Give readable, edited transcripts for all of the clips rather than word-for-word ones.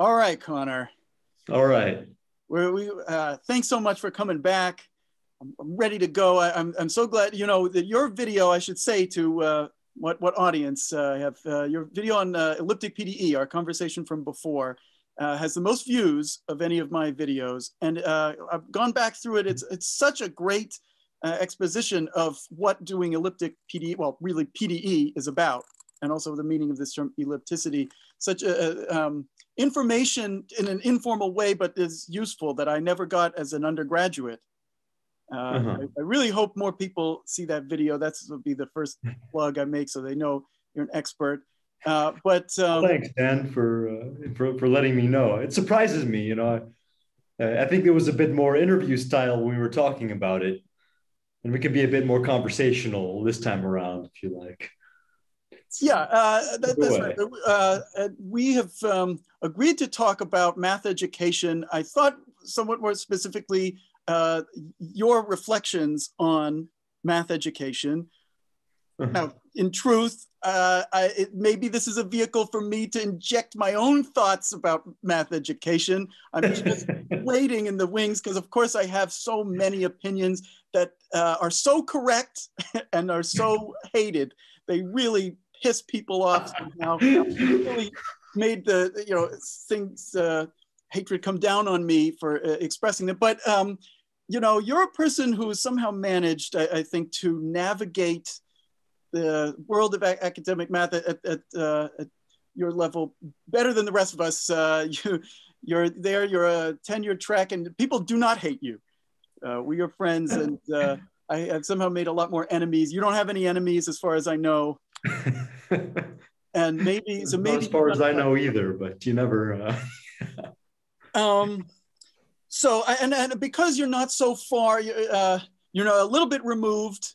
All right, Connor. All right. Thanks so much for coming back. I'm ready to go. I'm so glad, that your video, I should say to what audience I have, your video on elliptic PDE, our conversation from before, has the most views of any of my videos. And I've gone back through it. It's such a great exposition of what doing elliptic PDE, well, really PDE is about, and also the meaning of this term ellipticity. Such information in an informal way, but is useful, that I never got as an undergraduate. I really hope more people see that video. That's will be the first plug I make, so they know you're an expert. Thanks, Dan, for letting me know. It surprises me, I think there was a bit more interview style when we were talking about it, and we could be a bit more conversational this time around, if you like. Yeah, that's right. We have agreed to talk about math education. I thought somewhat more specifically your reflections on math education. Now, in truth, maybe this is a vehicle for me to inject my own thoughts about math education. I'm just waiting in the wings because, of course, I have so many opinions that are so correct and are so hated. They really piss people off somehow. Really made the things hatred come down on me for expressing them. But you're a person who somehow managed, I think, to navigate the world of academic math at your level better than the rest of us. You're there. You're a tenured track, and people do not hate you. We are friends, and I have somehow made a lot more enemies. You don't have any enemies, as far as I know. And maybe not as far as I know either, but you never. So and because you're not so far, a little bit removed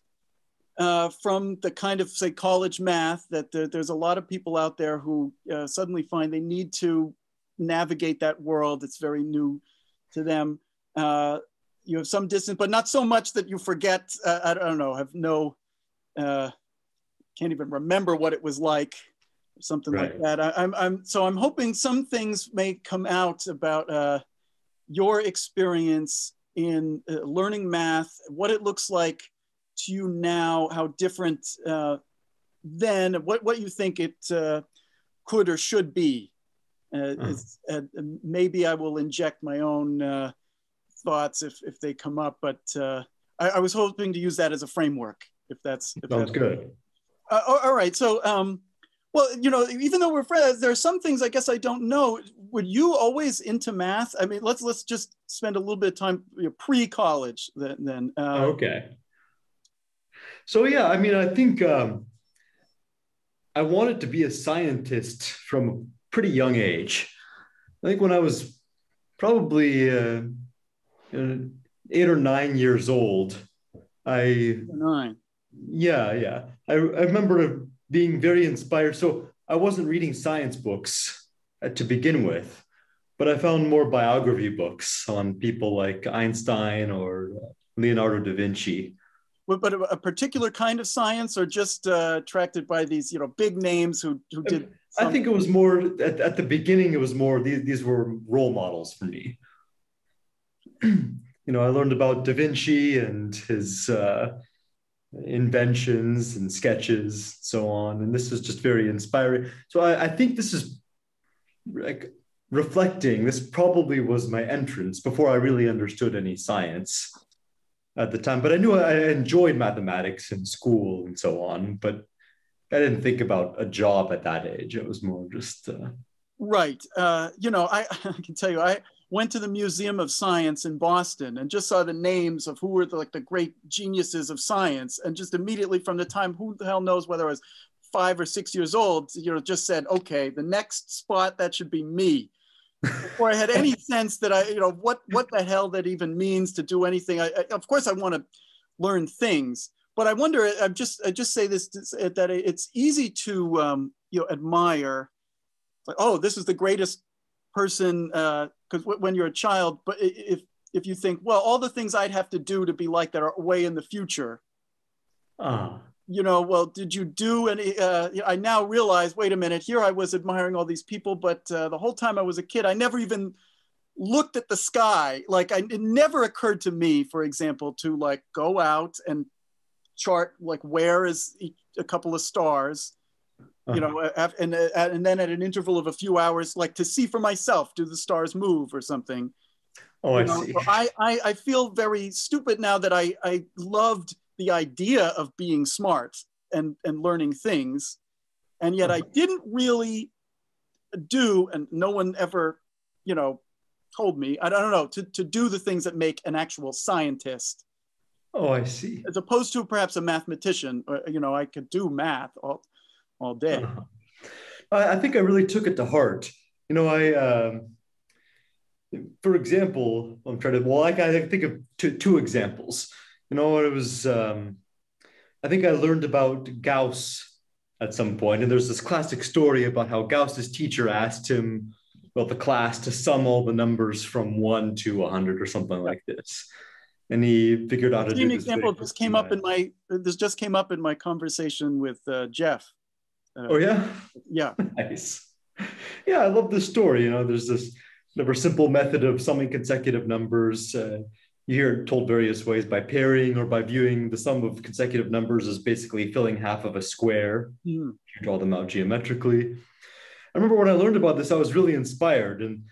from the kind of, say, college math, that there's a lot of people out there who suddenly find they need to navigate that world. It's very new to them. You have some distance, but not so much that you forget. I don't know. Have no. Can't even remember what it was like, or something like that. I'm hoping some things may come out about your experience in learning math, what it looks like to you now, how different then, what you think it could or should be. Maybe I will inject my own thoughts if they come up, but I was hoping to use that as a framework, if that's good. All right. So, well, even though we're friends, there are some things I guess I don't know. Were you always into math? I mean, let's just spend a little bit of time pre-college then. Okay. So yeah, I mean, I think I wanted to be a scientist from a pretty young age. I think when I was probably 8 or 9 years old, Yeah. I remember being very inspired. So I wasn't reading science books to begin with, but I found more biography books on people like Einstein or Leonardo da Vinci. But a particular kind of science, or just attracted by these, big names who did? I think it was more at the beginning. It was more these were role models for me. I learned about da Vinci and his inventions and sketches, so on, and this was just very inspiring. So I think this is like reflecting. This probably was my entrance before I really understood any science at the time. But I knew I enjoyed mathematics in school and so on. But I didn't think about a job at that age. It was more just right. I can tell you, I went to the Museum of Science in Boston and just saw the names of who were the great geniuses of science. And just immediately from the time, who the hell knows whether I was 5 or 6 years old, just said, okay, the next spot, that should be me. Before I had any sense that what the hell that even means to do anything. Of course, I want to learn things, but I wonder, I just say this, that it's easy to, admire, like, oh, this is the greatest person, because when you're a child, but if you think, well, all the things I'd have to do to be like that are way in the future. you know, well, did you do any, I now realize, wait a minute, here I was admiring all these people, but the whole time I was a kid, I never even looked at the sky. Like it never occurred to me, for example, to like go out and chart like where is a couple of stars, you know, and then at an interval of a few hours, like to see for myself, do the stars move or something? Oh, You know, I see. so I feel very stupid now that I loved the idea of being smart and learning things, and yet I didn't really do, and no one ever, you know, told me, I don't know, to do the things that make an actual scientist. Oh, I see. As opposed to perhaps a mathematician. You know, I could do math all day. I think I really took it to heart. You know, for example, I'm trying to, well, I can think of two examples. You know, it was, I think I learned about Gauss at some point, and there's this classic story about how Gauss's teacher asked him, well, the class to sum all the numbers from 1 to 100 or something like this. And he figured out how to do an this. Example of this came up in my, this just came up in my conversation with Jeff. Oh, yeah? Yeah. Nice. Yeah, I love this story. You know, there's this never simple method of summing consecutive numbers. You hear it told various ways, by pairing or by viewing the sum of consecutive numbers as basically filling half of a square. You draw them out geometrically. I remember when I learned about this, I was really inspired. And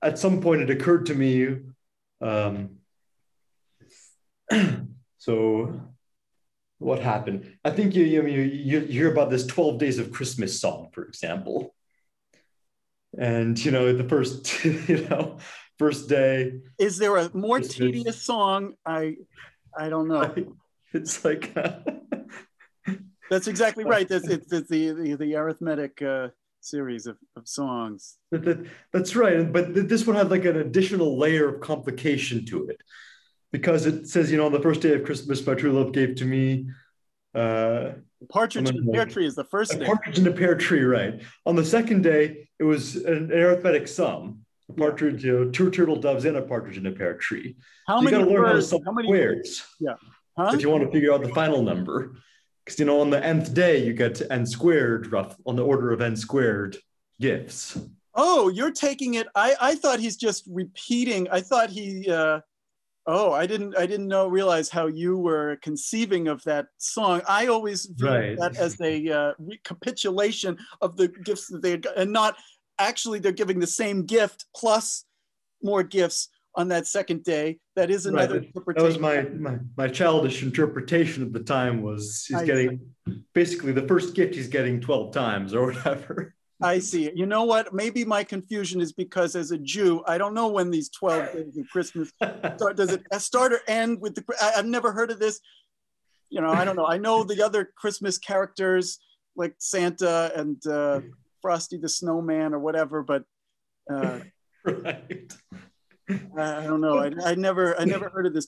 at some point it occurred to me, so what happened? I think you hear about this 12 Days of Christmas song, for example. And, you know, the first, you know, first day. Is there a more tedious song? I don't know. It's like. That's exactly right. It's the arithmetic series of songs. That's right. But this one had like an additional layer of complication to it. Because it says, you know, on the first day of Christmas, my true love gave to me. Partridge in a pear tree is the first day. Partridge in a pear tree, right. On the second day, it was an arithmetic sum. A partridge, you know, 2 turtle doves and a partridge in a pear tree. How so many you got to learn words, how to sum squares. Yeah. Huh? If you want to figure out the final number. Because, you know, on the nth day, you get to n squared, on the order of n squared gifts. Oh, you're taking it. I thought he's just repeating. I thought he, I didn't realize how you were conceiving of that song. I always viewed that as a recapitulation of the gifts that they had got, and not actually they're giving the same gift plus more gifts on that second day. That is another interpretation. That was my childish interpretation at the time. Was he's getting basically the first gift he's getting 12 times or whatever. I see. You know what? Maybe my confusion is because as a Jew, I don't know when these 12 days of Christmas start. Does it start or end with the, I've never heard of this. You know, I don't know. I know the other Christmas characters like Santa and Frosty the Snowman or whatever, but right. I don't know. I never heard of this.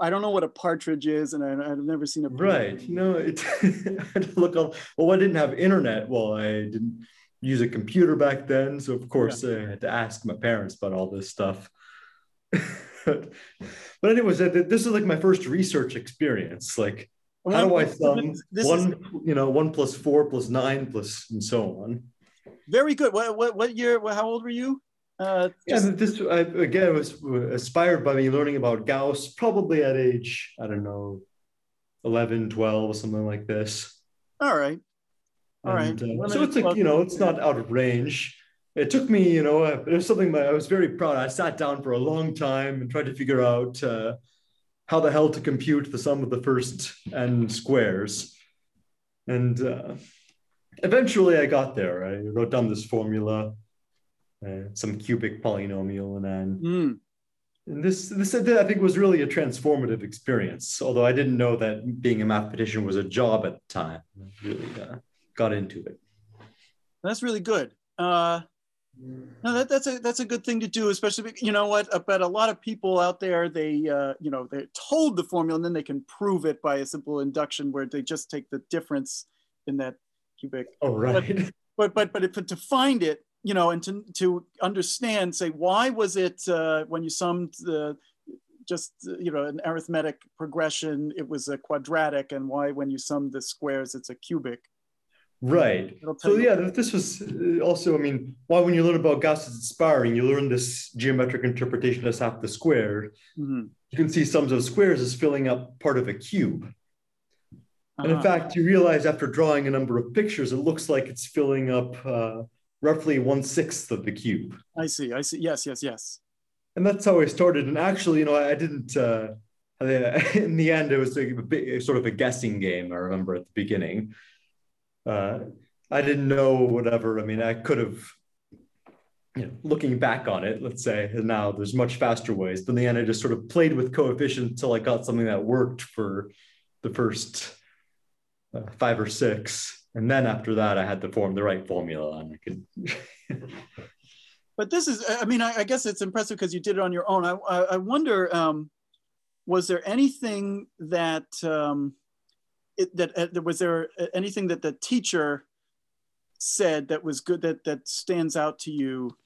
I don't know what a partridge is, and I've never seen a partridge. Right. No, I had to look up. Well, I didn't have internet. Well, I didn't use a computer back then, so of course I had to ask my parents about all this stuff. But anyways, this is like my first research experience. Like, how do I sum 1 plus 4 plus 9 plus and so on? Very good. What year? How old were you? This again was inspired by me learning about Gauss, probably at age, I don't know, 11, 12, something like this. All right. So it's like, you know, it's not out of range. It took me, you know, it was something I was very proud. I sat down for a long time and tried to figure out how the hell to compute the sum of the first n squares. And eventually I got there. I wrote down this formula. Some cubic polynomial, and then and this I think was really a transformative experience. Although I didn't know that being a mathematician was a job at the time. I really got into it. That's really good. No, that's a good thing to do, especially, you know what? But a lot of people out there, they you know, they're told the formula and then they can prove it by a simple induction where they just take the difference in that cubic. Oh, right. But to find it, you know, and to understand, say, why was it when you summed just, an arithmetic progression, it was a quadratic, and why when you sum the squares, it's a cubic. Right. So yeah, this was also, why when you learn about Gauss's inspiring, you learn this geometric interpretation as half the square. Mm-hmm. You can see sums of squares as filling up part of a cube. And in fact, you realize after drawing a number of pictures, it looks like it's filling up roughly 1/6 of the cube. I see. Yes. And that's how I started. And actually, I didn't, in the end, it was sort of a guessing game, I remember at the beginning. I didn't know whatever. I could have, looking back on it, let's say, and now there's much faster ways. But in the end, I just sort of played with coefficients until I got something that worked for the first 5 or 6. And then after that, I had to form the right formula and I could. But this is, I guess it's impressive because you did it on your own. I wonder, was there anything that, was there anything that the teacher said that was good, that stands out to you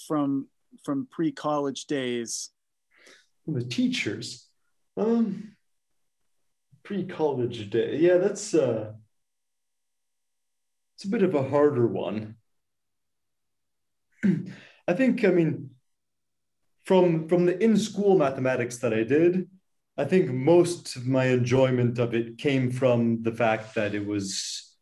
from pre-college days? The teachers, pre-college day. Yeah, it's a bit of a harder one. I think, from the in-school mathematics that I did, I think most of my enjoyment of it came from the fact that it was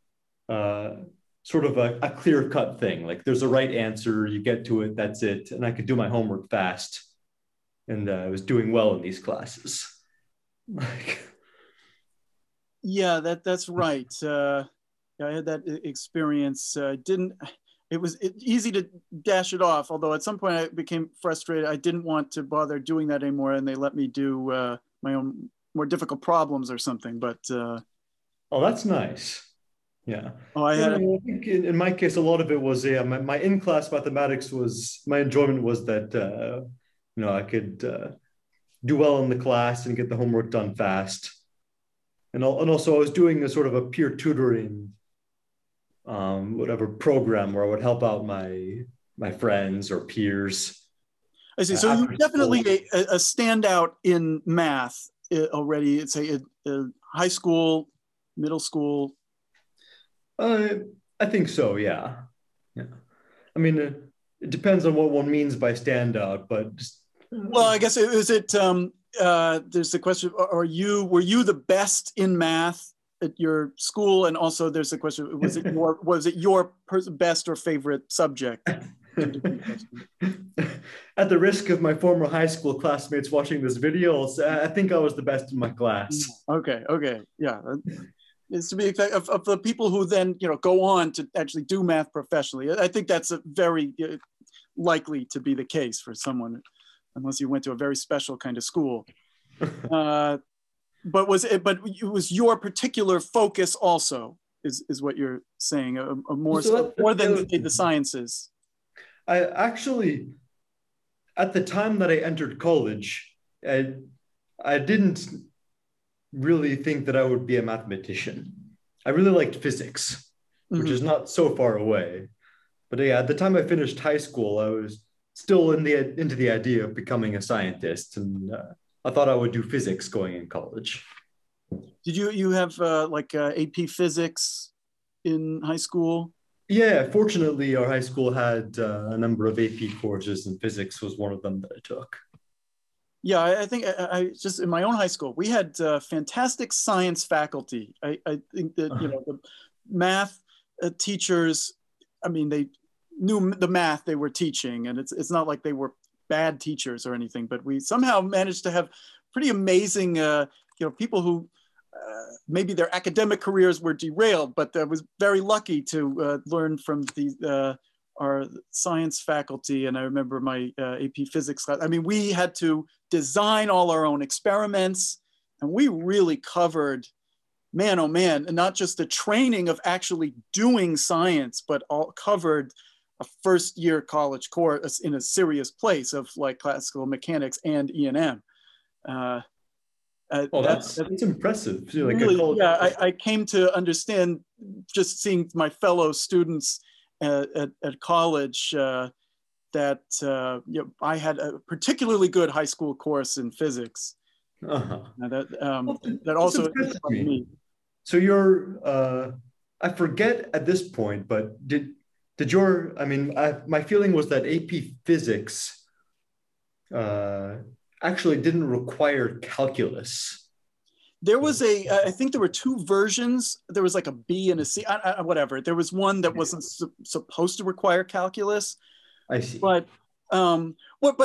sort of a clear-cut thing. Like there's a right answer, you get to it, that's it. And I could do my homework fast. And I was doing well in these classes. Yeah, that's right. I had that experience. It was easy to dash it off, although at some point I became frustrated. I didn't want to bother doing that anymore, and they let me do my own more difficult problems or something. But oh, that's nice. Yeah. Oh, I think in my case, a lot of it was my in-class mathematics was my enjoyment was that I could do well in the class and get the homework done fast, and also I was doing a sort of a peer tutoring whatever program where I would help out my friends or peers. I see. So you're definitely a standout in math already. It's a high school, middle school. I think so. Yeah. It depends on what one means by standout, but just. Well, I guess there's the question: were you the best in math at your school? And also there's the question, was it your best or favorite subject? At the risk of my former high school classmates watching this video, I think I was the best in my class. Okay, yeah. It's to be expected of the people who then go on to actually do math professionally. I think that's a very likely to be the case for someone, unless you went to a very special kind of school. But it was your particular focus also, is what you're saying, more than the sciences. I actually, at the time that I entered college, I didn't really think that I would be a mathematician. I really liked physics, which is not so far away. But yeah, at the time I finished high school, I was still into the idea of becoming a scientist, and I thought I would do physics going in college. Did you have AP physics in high school? Yeah, fortunately, our high school had a number of AP courses, and physics was one of them that I took. Yeah, I think I just in my own high school, we had fantastic science faculty. I think that the math teachers, they knew the math they were teaching, and it's not like they were bad teachers or anything, but we somehow managed to have pretty amazing people who maybe their academic careers were derailed, but I was very lucky to learn from our science faculty. And I remember my AP physics class. We had to design all our own experiments, and we really covered, man, oh man, and not just the training of actually doing science, but all covered a first year college course in a serious place of like classical mechanics and E&M. That's impressive. Really, I came to understand, just seeing my fellow students at college, that I had a particularly good high school course in physics. That also inspired me. So you're, I forget at this point, but did your, I mean, my feeling was that AP Physics actually didn't require calculus. There was I think there were two versions. There was like a B and a C, whatever. There was one that wasn't supposed to require calculus. I see. But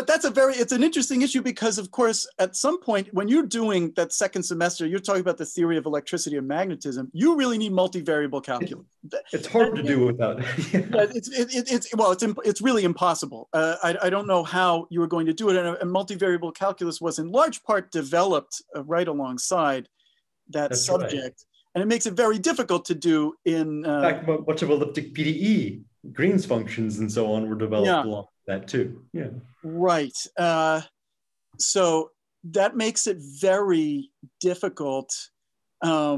that's it's an interesting issue because, of course, at some point when you're doing that second semester, you're talking about the theory of electricity and magnetism. You really need multivariable calculus. It's hard to do without. It's really impossible. I don't know how you were going to do it, and multivariable calculus was in large part developed right alongside that subject, right. And it makes it very difficult to do in. In fact, much of elliptic PDE, Green's functions, and so on were developed along that too. Yeah. Right. So that makes it very difficult. I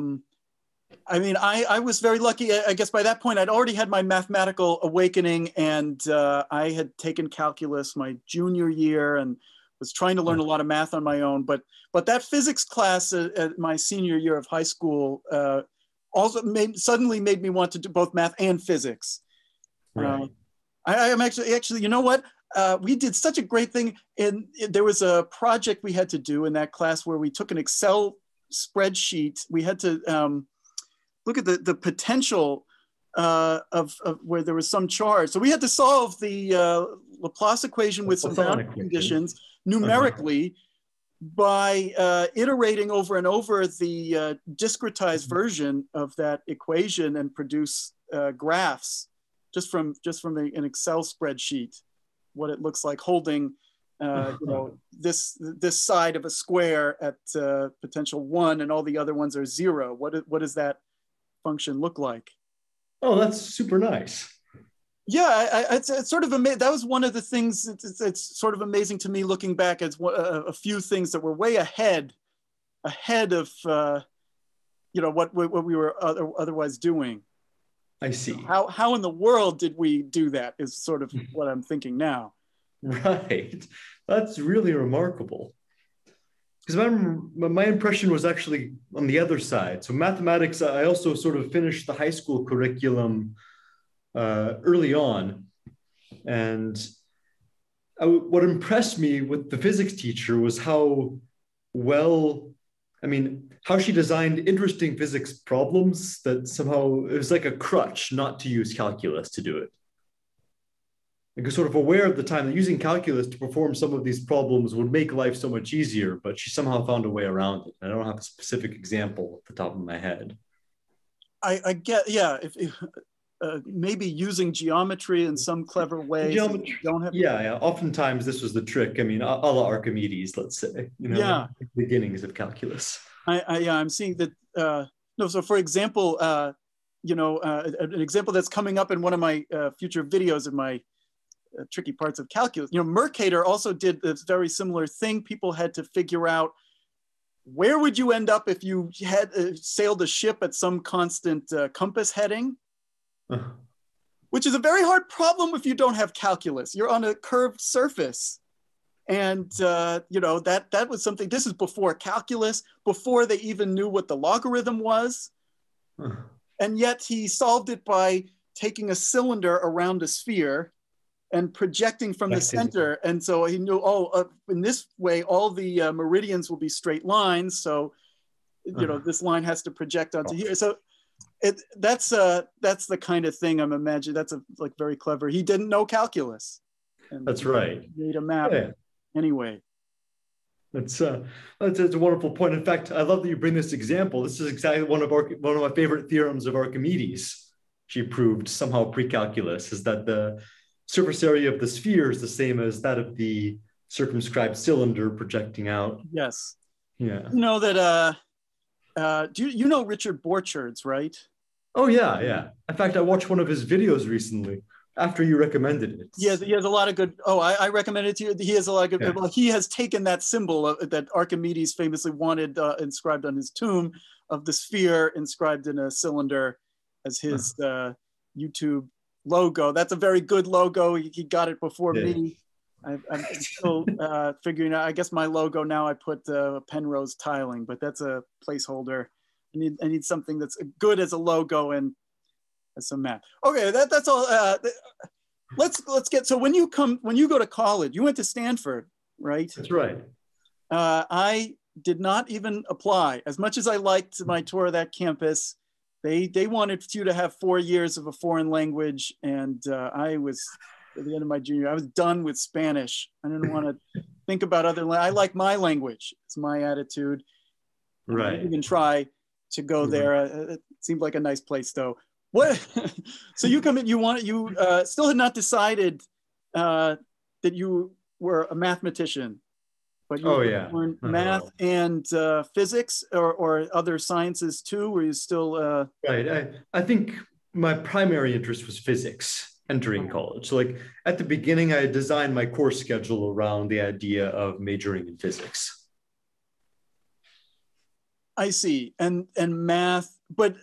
mean, I was very lucky. I guess by that point, I'd already had my mathematical awakening, and I had taken calculus my junior year and was trying to learn a lot of math on my own. But that physics class at my senior year of high school also suddenly made me want to do both math and physics. Right. I'm actually, you know what? We did such a great thing. There was a project we had to do in that class where we took an Excel spreadsheet. We had to look at the potential of where there was some charge. So we had to solve the Laplace equation with some boundary conditions numerically by iterating over and over the discretized version of that equation and produce graphs just from an Excel spreadsheet, what it looks like holding this side of a square at potential 1 and all the other ones are 0. What does that function look like? Oh, that's super nice. Yeah, it's sort of amazing. That was one of the things. It's sort of amazing to me looking back at a few things that were way ahead of what we were otherwise doing. I see. How in the world did we do that is sort of what I'm thinking now. Right. That's really remarkable. Because my impression was actually on the other side. So mathematics, I also sort of finished the high school curriculum early on. And what impressed me with the physics teacher was how how she designed interesting physics problems that somehow it was like a crutch not to use calculus to do it. I was sort of aware at the time that using calculus to perform some of these problems would make life so much easier, but she somehow found a way around it. I don't have a specific example at the top of my head. I get, yeah, maybe using geometry in some clever way. Yeah. Oftentimes this was the trick. I mean, a la Archimedes, let's say. The beginnings of calculus. I'm seeing that. So for example, an example that's coming up in one of my future videos of my tricky parts of calculus. Mercator also did this very similar thing. People had to figure out where would you end up if you had sailed a ship at some constant compass heading, which is a very hard problem if you don't have calculus. You're on a curved surface. And, that was something, this is before calculus, before they even knew what the logarithm was. And yet he solved it by taking a cylinder around a sphere and projecting from the center. And so he knew, in this way, all the meridians will be straight lines. So, this line has to project onto here. So that's the kind of thing I'm imagining. That's very clever. He didn't know calculus. That's right. Made a map anyway. That's a wonderful point. In fact, I love that you bring this example. This is exactly one of my favorite theorems of Archimedes. She proved somehow pre-calculus is that the surface area of the sphere is the same as that of the circumscribed cylinder projecting out. Yes. Yeah. You know that, you know Richard Borcherds, right? Oh, yeah. In fact, I watched one of his videos recently after you recommended it. Yeah, he has a lot of good, I recommended it to you. He has a lot of good, well, he has taken that symbol that Archimedes famously wanted inscribed on his tomb of the sphere inscribed in a cylinder as his YouTube logo. That's a very good logo. He got it before me. I'm still figuring out. I guess my logo now I put Penrose tiling, but that's a placeholder. I need something that's good as a logo and as some math. Okay, that's all. Let's get. So when you go to college, you went to Stanford, right? That's right. I did not even apply. As much as I liked my tour of that campus, they wanted you to have 4 years of a foreign language, and I was, at the end of my junior year, I was done with Spanish. I didn't want to think about other I like my language. It's my attitude. Right. I didn't even try to go there. It seemed like a nice place, though. What? So you come in. You still had not decided that you were a mathematician. But you learned math and physics or other sciences too? Were you still? Right. I think my primary interest was physics entering college. So like at the beginning, I designed my course schedule around the idea of majoring in physics. I see. And math, but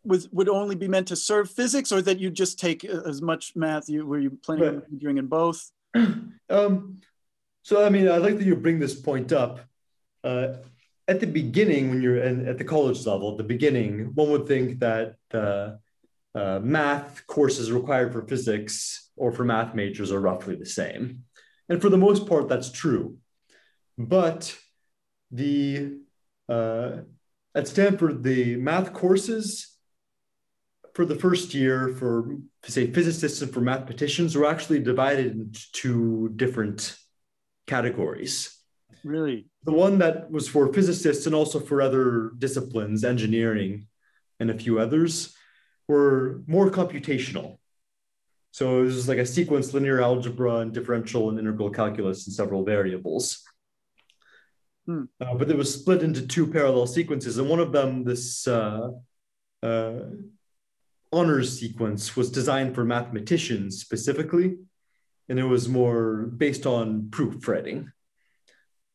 would only be meant to serve physics, or that you just take as much math? Were you planning on majoring in both? So, I mean, I like that you bring this point up. At the beginning, when you're at the college level, at the beginning, one would think that math courses required for physics or for math majors are roughly the same. And for the most part, that's true. But at Stanford, the math courses for the first year for, say, physicists and for mathematicians were actually divided into two different categories. Really? The one that was for physicists and also for other disciplines, engineering and a few others, were more computational. So it was like a sequence, linear algebra and differential and integral calculus and several variables. But it was split into two parallel sequences. And one of them, this honors sequence, was designed for mathematicians specifically. And it was more based on proofreading.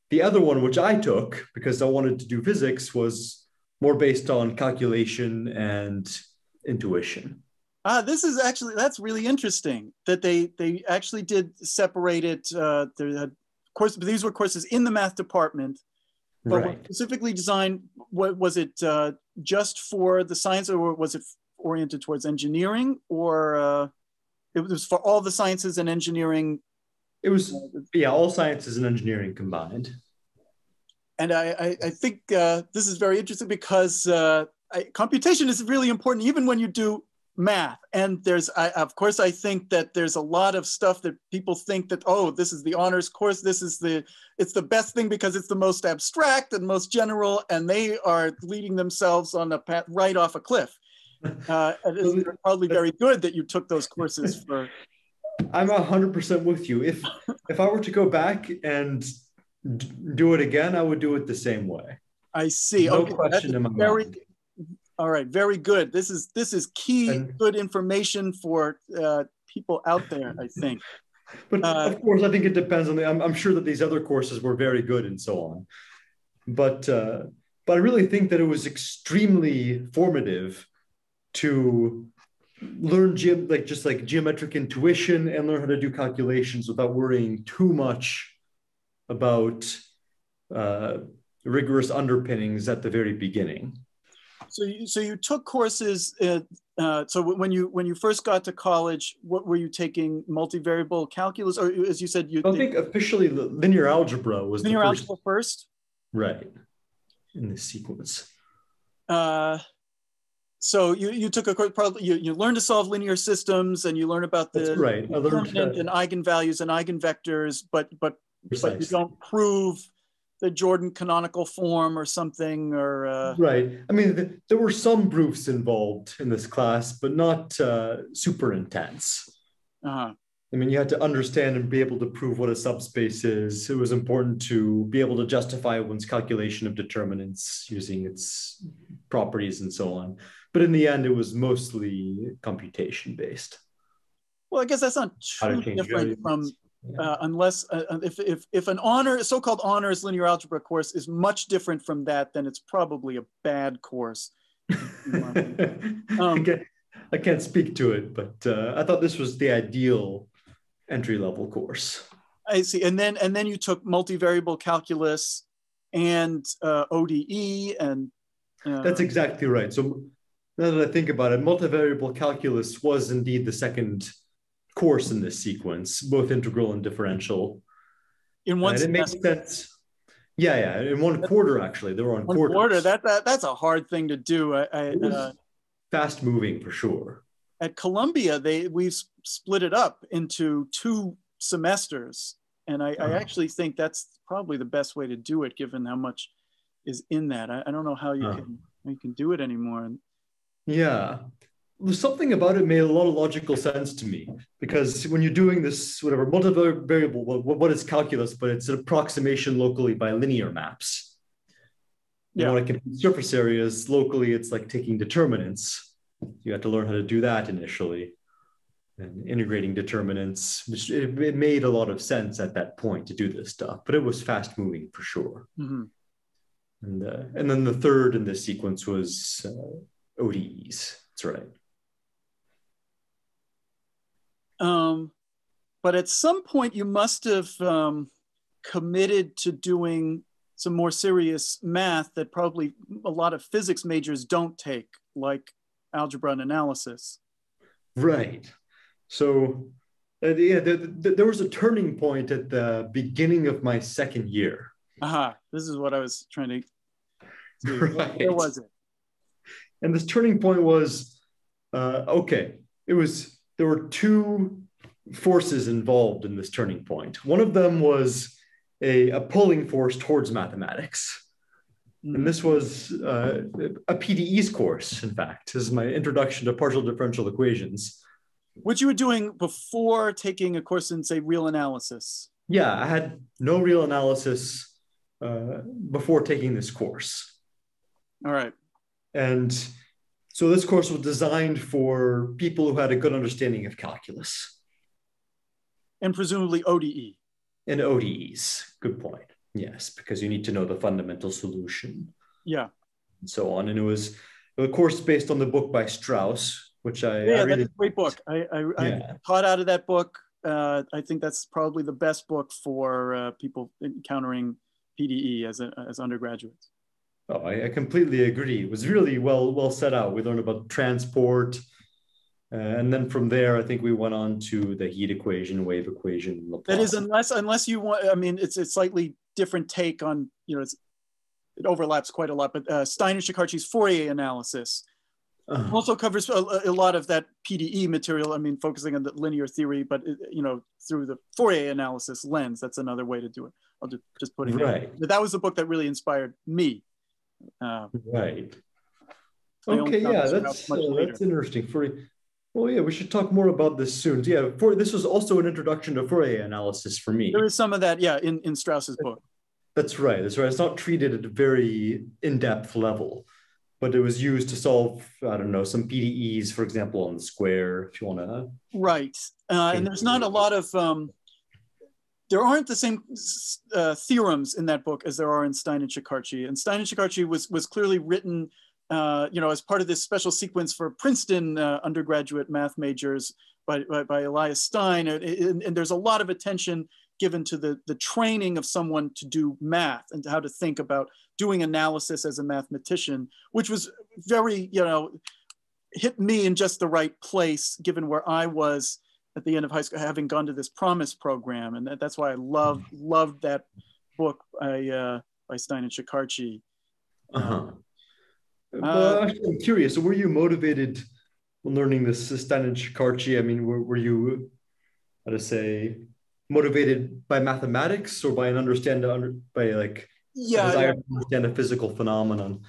The other one, which I took because I wanted to do physics, was more based on calculation and intuition. This is actually, that's really interesting that they actually did separate it. There had, of course, these were courses in the math department, but were specifically designed. What was it, just for the science, or was it oriented towards engineering, or it was for all the sciences and engineering? It was, all sciences and engineering combined. And I think this is very interesting because computation is really important, even when you do math. And there's, of course, I think that there's a lot of stuff that people think that, oh, this is the honors course. It's the best thing because it's the most abstract and most general, and they are leading themselves on a path right off a cliff. It's probably very good that you took those courses for. I'm 100% with you. If I were to go back and do it again, I would do it the same way. I see. No question in my mind. All right, very good. This is key, good information for people out there, I think. But of course, I think it depends on I'm sure that these other courses were very good and so on. But I really think that it was extremely formative to learn just geometric intuition and learn how to do calculations without worrying too much about rigorous underpinnings at the very beginning. So you took courses. So when you first got to college, what were you taking? Multivariable calculus, or as you said, I think officially linear algebra was linear algebra first. Right, in this sequence. So you took a course. Probably you learned to solve linear systems, and you learn about the determinant and eigenvalues and eigenvectors, but you don't prove the Jordan canonical form or something, or right. I mean, there were some proofs involved in this class, but not super intense. I mean, you had to understand and be able to prove what a subspace is. It was important to be able to justify one's calculation of determinants using its properties and so on. But in the end, it was mostly computation based. Well, I guess that's not too different from. Unless if an so-called honors linear algebra course is much different from that, then it's probably a bad course. I I can't speak to it, but I thought this was the ideal entry-level course. I see. And then you took multivariable calculus and ODE and that's exactly right. So now that I think about it, multivariable calculus was indeed the second course in this sequence, both integral and differential. In one semester. It makes sense. Yeah, in one quarter actually. They were on quarters. That's a hard thing to do. It was fast moving for sure. At Columbia, we've split it up into 2 semesters, and I actually think that's probably the best way to do it, given how much is in that. I don't know how you can do it anymore. Yeah. Something about it made a lot of logical sense to me, because when you're doing this, whatever, multivariable, what is calculus, but it's an approximation locally by linear maps. Yeah. When I compute surface areas locally, it's like taking determinants. You have to learn how to do that initially, and integrating determinants, which it made a lot of sense at that point to do this stuff, but it was fast moving for sure. Mm-hmm. And then the third in this sequence was ODEs. That's right. But at some point you must have committed to doing some more serious math that probably a lot of physics majors don't take, like algebra and analysis. Right. So yeah, there was a turning point at the beginning of my second year. This is what I was trying to see. Right. Where was it? And this turning point was, there were 2 forces involved in this turning point. One of them was a pulling force towards mathematics. And this was a PDE's course, in fact. This is my introduction to partial differential equations. Which you were doing before taking a course in, say, real analysis. Yeah, I had no real analysis before taking this course. All right. And so this course was designed for people who had a good understanding of calculus. And presumably ODE. And ODEs, good point. Yes, because you need to know the fundamental solution. Yeah. And so on. And it was a course based on the book by Strauss, which I really... that's a great book. I taught out of that book. I think that's probably the best book for people encountering PDE as undergraduates. Oh, I completely agree. It was really well set out. We learned about transport. And then from there, I think we went on to the heat equation, wave equation. Laplace. That is, unless you want, I mean, it's a slightly different take on, it overlaps quite a lot, but Stein and Shakarchi's Fourier analysis also covers a lot of that PDE material. I mean, focusing on the linear theory, but, through the Fourier analysis lens, that's another way to do it. I'll just putting right. That was the book that really inspired me. Right. Okay, yeah, that's interesting. Well, yeah, we should talk more about this soon. Yeah, this was also an introduction to Fourier analysis for me. There is some of that, yeah, in Strauss's book. That's right. It's not treated at a very in-depth level, but it was used to solve, I don't know, some PDEs, for example, on the square, if you want to. Right. And there's not a lot of, there aren't the same theorems in that book as there are in Stein and Shakarchi. And Stein and Shakarchi was clearly written as part of this special sequence for Princeton undergraduate math majors by Elias Stein. And there's a lot of attention given to the training of someone to do math and how to think about doing analysis as a mathematician, which was very, hit me in just the right place, given where I was at the end of high school, having gone to this PROMYS program. And that's why I loved that book by Stein and Shakarchi. Actually, I'm curious. So, were you motivated when learning this Stein and Shakarchi? I mean, were you, how to say, motivated by mathematics or by an desire to understand a physical phenomenon?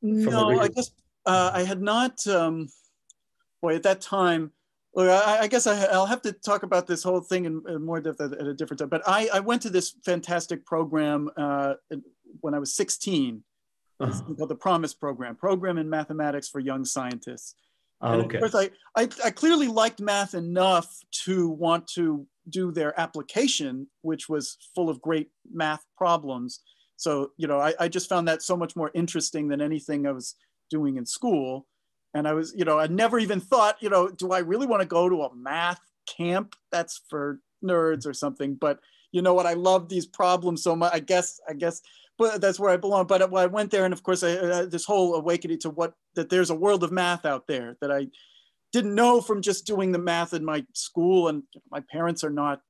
No, I guess I had not. At that time, I guess I'll have to talk about this whole thing in more depth at a different time. But I went to this fantastic program when I was 16. It's called the PROMYS program in mathematics for young scientists. And of course, I clearly liked math enough to want to do their application, which was full of great math problems. So, I just found that so much more interesting than anything I was doing in school. And I was, I never even thought, do I really want to go to a math camp? That's for nerds or something. But you know what? I love these problems so much. I guess, but that's where I belong. But I went there, and of course, I this whole awakening to that there's a world of math out there that I didn't know from just doing the math in my school. And my parents are not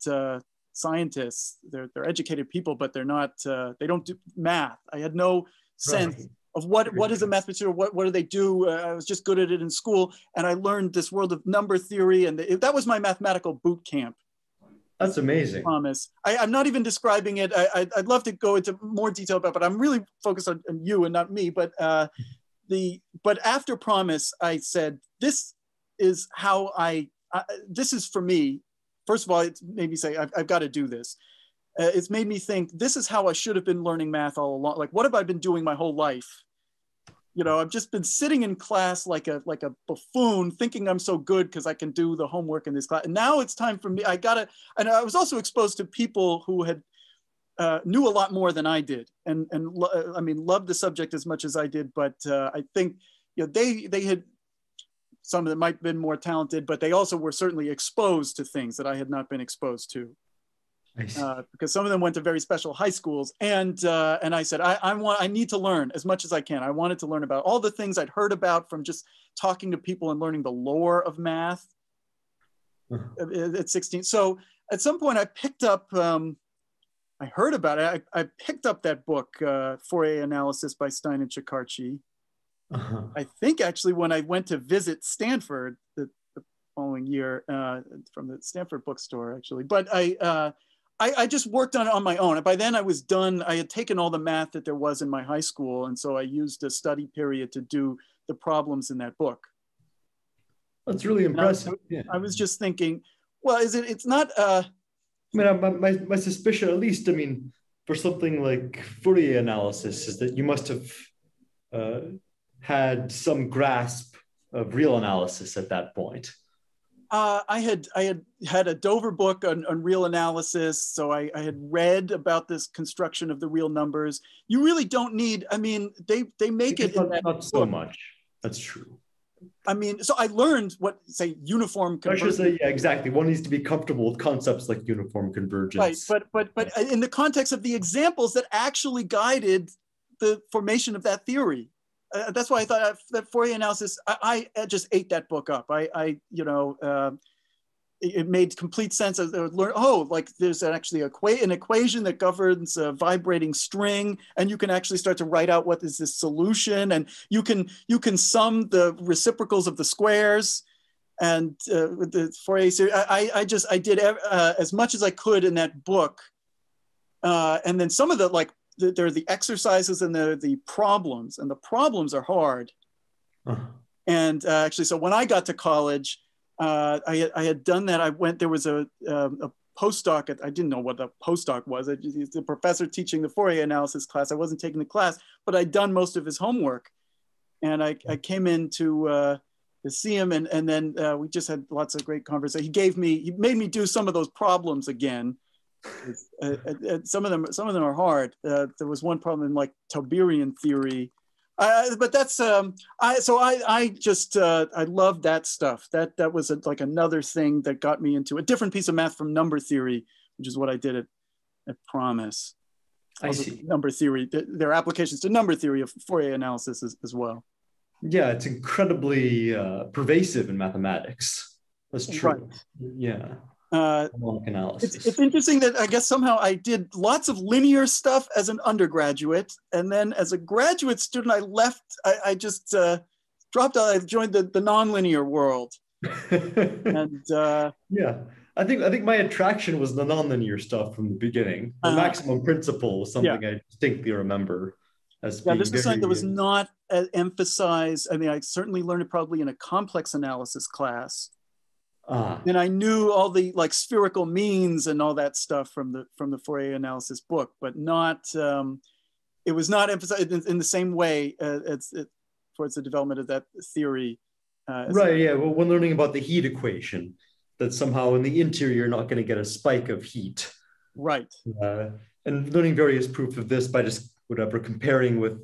scientists. They're educated people, but they're not. They don't do math. I had no sense of what is a mathematician, what do they do? I was just good at it in school, and I learned this world of number theory, and that was my mathematical boot camp. That's amazing. PROMYS. I'm not even describing it. I'd love to go into more detail about it, but I'm really focused on you and not me. But after PROMYS, I said, this is how this is for me. First of all, it made me say, I've got to do this. It's made me think, this is how I should have been learning math all along. Like, what have I been doing my whole life? I've just been sitting in class like a buffoon, thinking I'm so good because I can do the homework in this class. And now it's time for me. And I was also exposed to people who had knew a lot more than I did, and I mean, loved the subject as much as I did. But I think they had, some of them might have been more talented, but they also were certainly exposed to things that I had not been exposed to. Because some of them went to very special high schools, and I said, I need to learn as much as I can. I wanted to learn about all the things I'd heard about from just talking to people and learning the lore of math at 16. So at some point I picked up, I heard about it. I picked up that book, Fourier Analysis by Stein and Shakarchi. I think actually when I went to visit Stanford the following year from the Stanford bookstore, actually, but I just worked on it on my own. And by then I was done. I had taken all the math that there was in my high school. And so I used a study period to do the problems in that book. That's really impressive. I was just thinking, well, it's not... I mean, my suspicion, at least, I mean, for something like Fourier analysis, is that you must have had some grasp of real analysis at that point. I had a Dover book on real analysis, so I had read about this construction of the real numbers. You really don't need, I mean, they make it in that not so much. That's true. I mean, so I learned what, say, uniform convergence. I should say, yeah, exactly. One needs to be comfortable with concepts like uniform convergence. Right, but in the context of the examples that actually guided the formation of that theory. That's why I thought that Fourier analysis, I just ate that book up. It made complete sense. I learned, like there's actually an equation that governs a vibrating string, and you can actually start to write out what is this solution, and you can sum the reciprocals of the squares. And with the Fourier series, I did as much as I could in that book, and then some of the there are the exercises and the problems, and the problems are hard. And actually, so when I got to college, I had done that. There was a postdoc, I didn't know what a postdoc was. He's the professor teaching the Fourier analysis class. I wasn't taking the class, but I'd done most of his homework. And I came in to see him, and then we just had lots of great conversation. He made me do some of those problems again. Some of them are hard. There was one problem in like Tauberian theory, but that's I loved that stuff. That was like another thing that got me into a different piece of math from number theory, which is what I did at PROMYS. I see. Number theory. There are applications to number theory of Fourier analysis as well. Yeah, it's incredibly pervasive in mathematics. That's true. Right. Yeah. It's interesting that I guess somehow I did lots of linear stuff as an undergraduate, and then as a graduate student, I left. I just dropped out. I joined the nonlinear world. And yeah, I think my attraction was the nonlinear stuff from the beginning. The maximum principle was something I distinctly remember as being this was something that was not emphasized. I mean, I certainly learned it probably in a complex analysis class. And I knew all the like spherical means and all that stuff from the Fourier analysis book, but not it was not emphasized in the same way towards the development of that theory. Right. Yeah. Well, when learning about the heat equation, that somehow in the interior you're not going to get a spike of heat. Right. And learning various proofs of this by just comparing with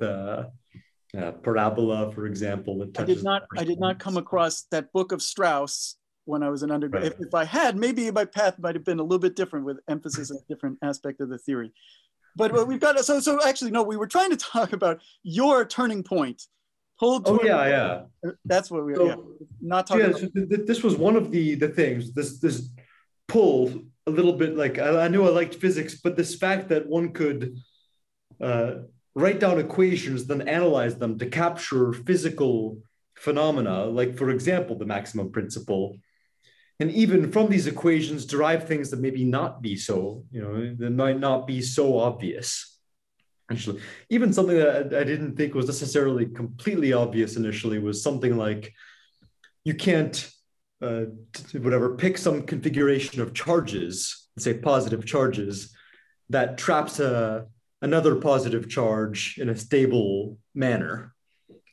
parabola, for example, that touches. I did not come across that book of Strauss when I was an undergrad. Right. If I had, maybe my path might have been a little bit different with emphasis on a different aspect of the theory. But we've got, so actually, no, we were trying to talk about your turning point. Pulled Oh, yeah. That's what we were, not talking about. So this was one of the things, this pull a little bit, like, I knew I liked physics, but this fact that one could write down equations, then analyze them to capture physical phenomena, like, for example, the maximum principle. And even from these equations, derive things that maybe not be so, that might not be so obvious. Actually, even something that I didn't think was necessarily completely obvious initially was something like you can't, pick some configuration of charges, let's say positive charges, that traps another positive charge in a stable manner.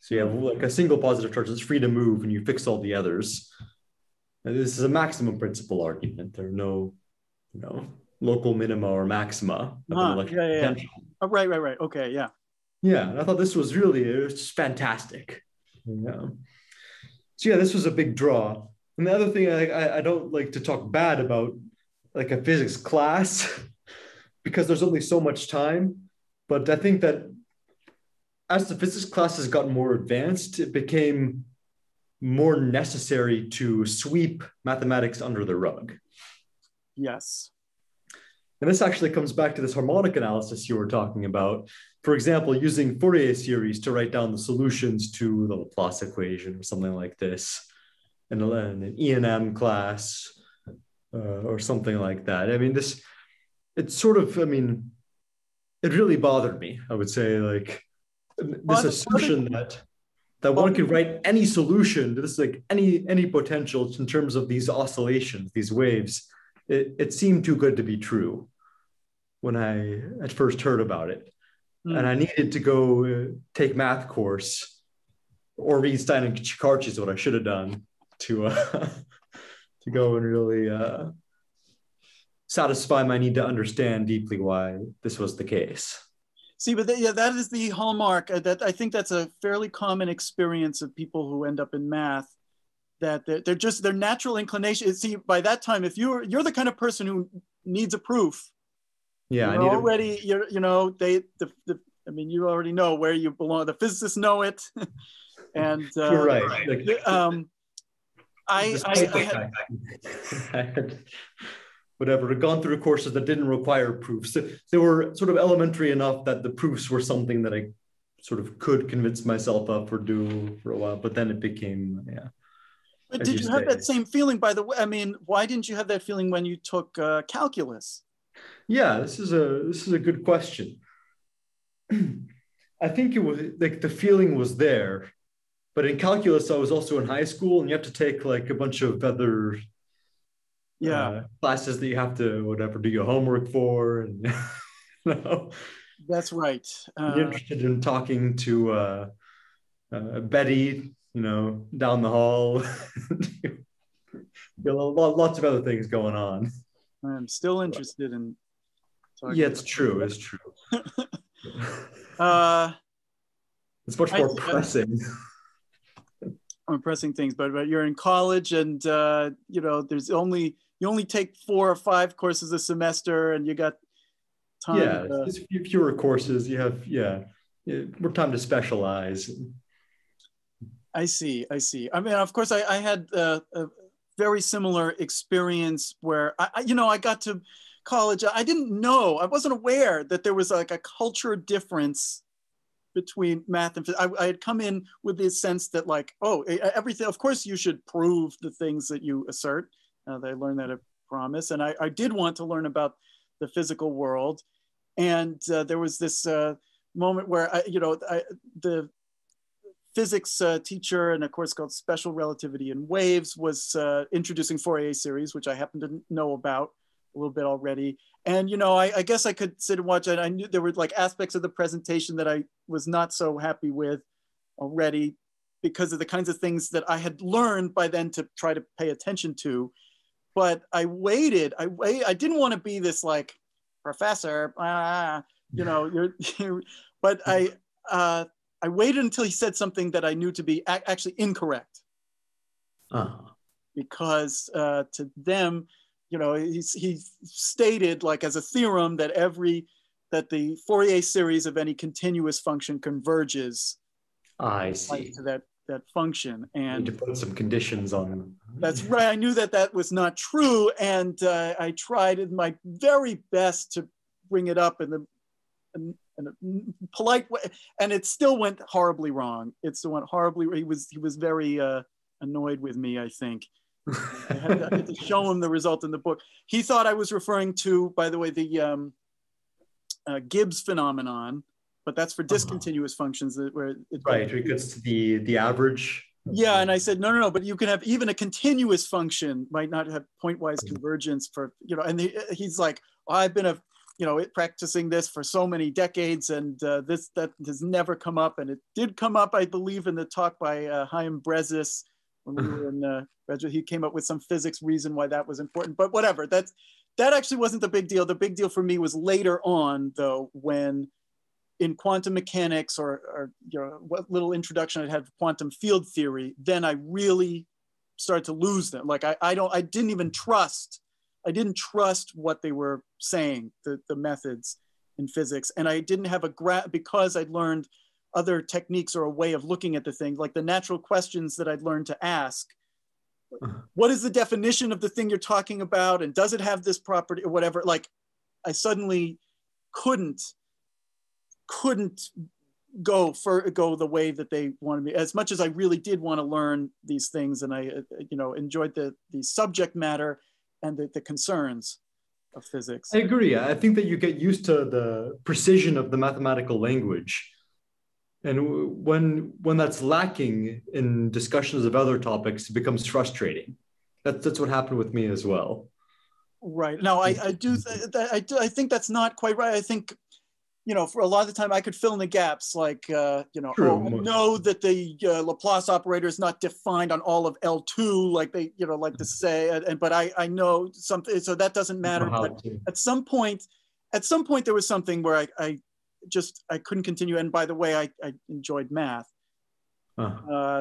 So you have like a single positive charge that's free to move and you fix all the others. This is a maximum principle argument. There are no, local minima or maxima of an electric potential. Oh, right. Okay, yeah. Yeah, and I thought this was just fantastic. Yeah. So yeah, this was a big draw. And the other thing, I don't like to talk bad about like a physics class because there's only so much time. But I think that as the physics classes got more advanced, it became more necessary to sweep mathematics under the rug. Yes. And this actually comes back to this harmonic analysis you were talking about. For example, using Fourier series to write down the solutions to the Laplace equation or something like this in an E&M class or something like that. I mean, it really bothered me, I would say, like this assumption that one could write any solution to this, like any potential in terms of these oscillations, these waves. It seemed too good to be true when I at first heard about it. And I needed to go take math course or read Stein and Shakarchi is what I should have done to go and really satisfy my need to understand deeply why this was the case. See, but that is the hallmark. That I think that's a fairly common experience of people who end up in math, that they're just their natural inclination. See, by that time, if you're the kind of person who needs a proof, yeah, you already know where you belong. The physicists know it, and you're right. I had gone through courses that didn't require proofs. They were sort of elementary enough that the proofs were something that I sort of could convince myself of or do for a while, but then it became, But did you have that same feeling, by the way? I mean, why didn't you have that feeling when you took calculus? Yeah, this is a good question. I think it was like the feeling was there, but in calculus, I was also in high school and you have to take like a bunch of other classes that you have to do your homework for, and That's right. You're interested in talking to Betty, down the hall. Lots of other things going on. I'm still interested in talking. Yeah, it's true. It's true. It's much more pressing. Pressing things, but you're in college, and there's you only take 4 or 5 courses a semester, and you got time. Yeah, it's fewer courses. You have more time to specialize. I see. I mean, of course, I had a very similar experience where I got to college. I wasn't aware that there was like a culture difference between math and physics. I had come in with this sense that everything, of course you should prove the things that you assert. They learned that at PROMYS, and I did want to learn about the physical world. And there was this moment where the physics teacher in a course called Special Relativity and Waves was introducing Fourier series, which I happen to know about a little bit already. And, I guess I could sit and watch it. I knew there were like aspects of the presentation that I was not so happy with already because of the kinds of things that I had learned by then to try to pay attention to. But I waited. I didn't want to be this like professor, but I waited until he said something that I knew to be actually incorrect. Because to them, you know, he stated like as a theorem that the Fourier series of any continuous function converges. I see. To that function. And you need to put some conditions on them. That's right. I knew that was not true, and I tried in my very best to bring it up in a polite way, and it still went horribly wrong. It still went horribly. He was very annoyed with me, I think. I had to show him the result in the book. He thought I was referring to, by the way, the Gibbs phenomenon, but that's for discontinuous functions where it gets to the average. Yeah, and I said no, but you can have even a continuous function might not have pointwise convergence for, you know, and he's like, oh, I've been practicing this for so many decades, and that has never come up, and it did come up, I believe, in the talk by Chaim Brezis when we were in graduate. He came up with some physics reason why that was important, but whatever. That actually wasn't the big deal. The big deal for me was later on, though, when in quantum mechanics or you know, what little introduction I had to quantum field theory, then I really started to lose them. Like I didn't trust what they were saying, the methods in physics. And I didn't have because I'd learned other techniques or a way of looking at the thing, like the natural questions that I'd learned to ask. What is the definition of the thing you're talking about? And does it have this property or whatever? Like I suddenly couldn't go the way that they wanted me, as much as I really did want to learn these things, and I enjoyed the subject matter and the concerns of physics. I agree. I think that you get used to the precision of the mathematical language, and when that's lacking in discussions of other topics, it becomes frustrating. That's what happened with me as well. Right. Now I think that's not quite right. I think, you know, for a lot of the time I could fill in the gaps, like, know that the Laplace operator is not defined on all of L2, like they, like to say, but I know something, so that doesn't matter. But at some point there was something where I couldn't continue. And by the way, I enjoyed math. But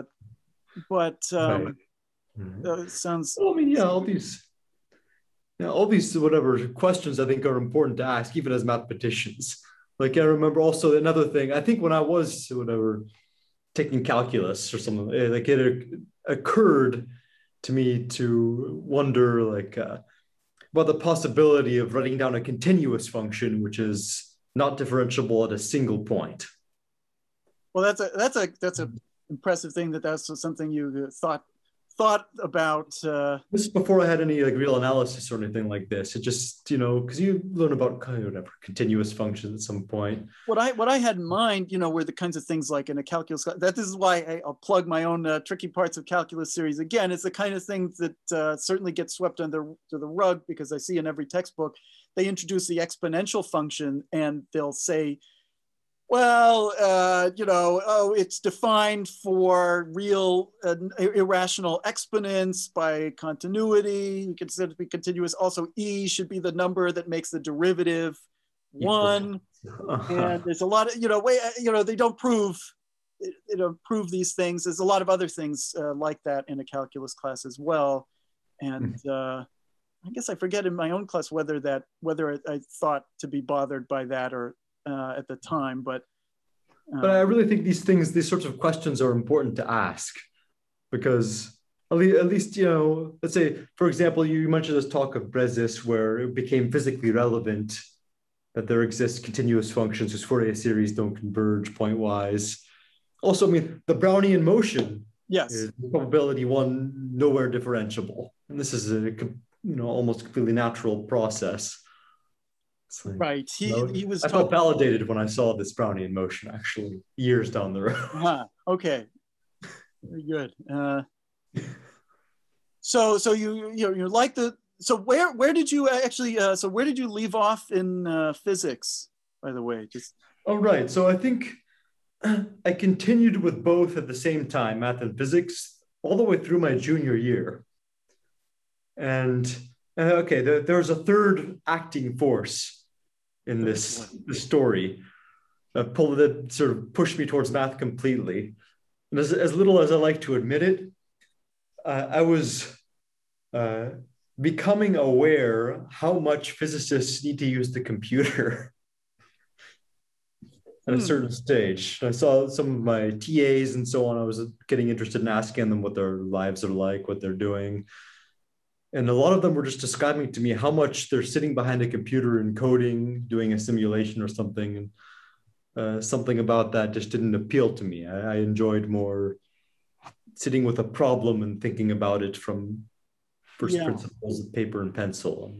sounds. Well, I mean, all these whatever questions I think are important to ask, even as mathematicians. Like I remember also another thing, I think when I was taking calculus or something, like it occurred to me to wonder about the possibility of writing down a continuous function, which is not differentiable at a single point. Well, that's a impressive thing that's something you thought about. This is before I had any real analysis or anything like this. It just, because you learn about continuous functions at some point. What I had in mind, were the kinds of things like in a calculus, this is why I'll plug my own tricky parts of calculus series again. It's the kind of things that certainly get swept under the rug, because I see in every textbook, they introduce the exponential function and they'll say, well, it's defined for real irrational exponents by continuity. We consider it to be continuous. Also, E should be the number that makes the derivative 1. And there's a lot of, they don't prove these things. There's a lot of other things like that in a calculus class as well. And I guess I forget in my own class whether I thought to be bothered by that or at the time, but I really think these sorts of questions are important to ask, because at least let's say, for example, you mentioned this talk of Brezis where it became physically relevant that there exist continuous functions whose Fourier series don't converge pointwise. Also, I mean, the Brownian motion is probability 1 nowhere differentiable, and this is a almost completely natural process. Right. I felt validated when I saw this Brownian motion, actually, years down the road. Okay. Very good. So you like where did you actually where did you leave off in physics, by the way? Right. So I think I continued with both at the same time, math and physics, all the way through my junior year. And there's a third acting force in this story, pulled it, sort of pushed me towards math completely. And as little as I like to admit it, I was becoming aware how much physicists need to use the computer at a certain stage. I saw some of my TAs and so on. I was getting interested in asking them what their lives are like, what they're doing. And a lot of them were just describing to me how much they're sitting behind a computer and coding, doing a simulation or something. And something about that just didn't appeal to me. I enjoyed more sitting with a problem and thinking about it from first principles of paper and pencil.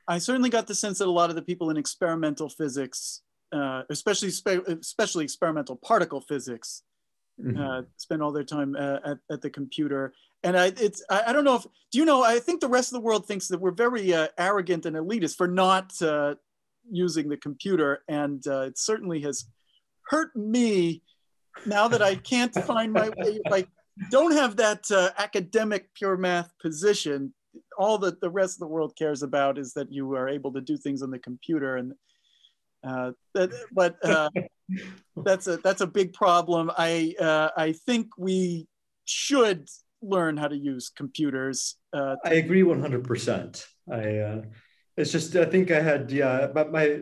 I certainly got the sense that a lot of the people in experimental physics, especially experimental particle physics, spend all their time at the computer. And I don't know if, do you know, I think the rest of the world thinks that we're very arrogant and elitist for not using the computer. And it certainly has hurt me now that I can't find my way. If I don't have that academic pure math position, all that the rest of the world cares about is that you are able to do things on the computer. And that's a big problem. I think we should learn how to use computers. I agree 100%. It's just, I think I had, but my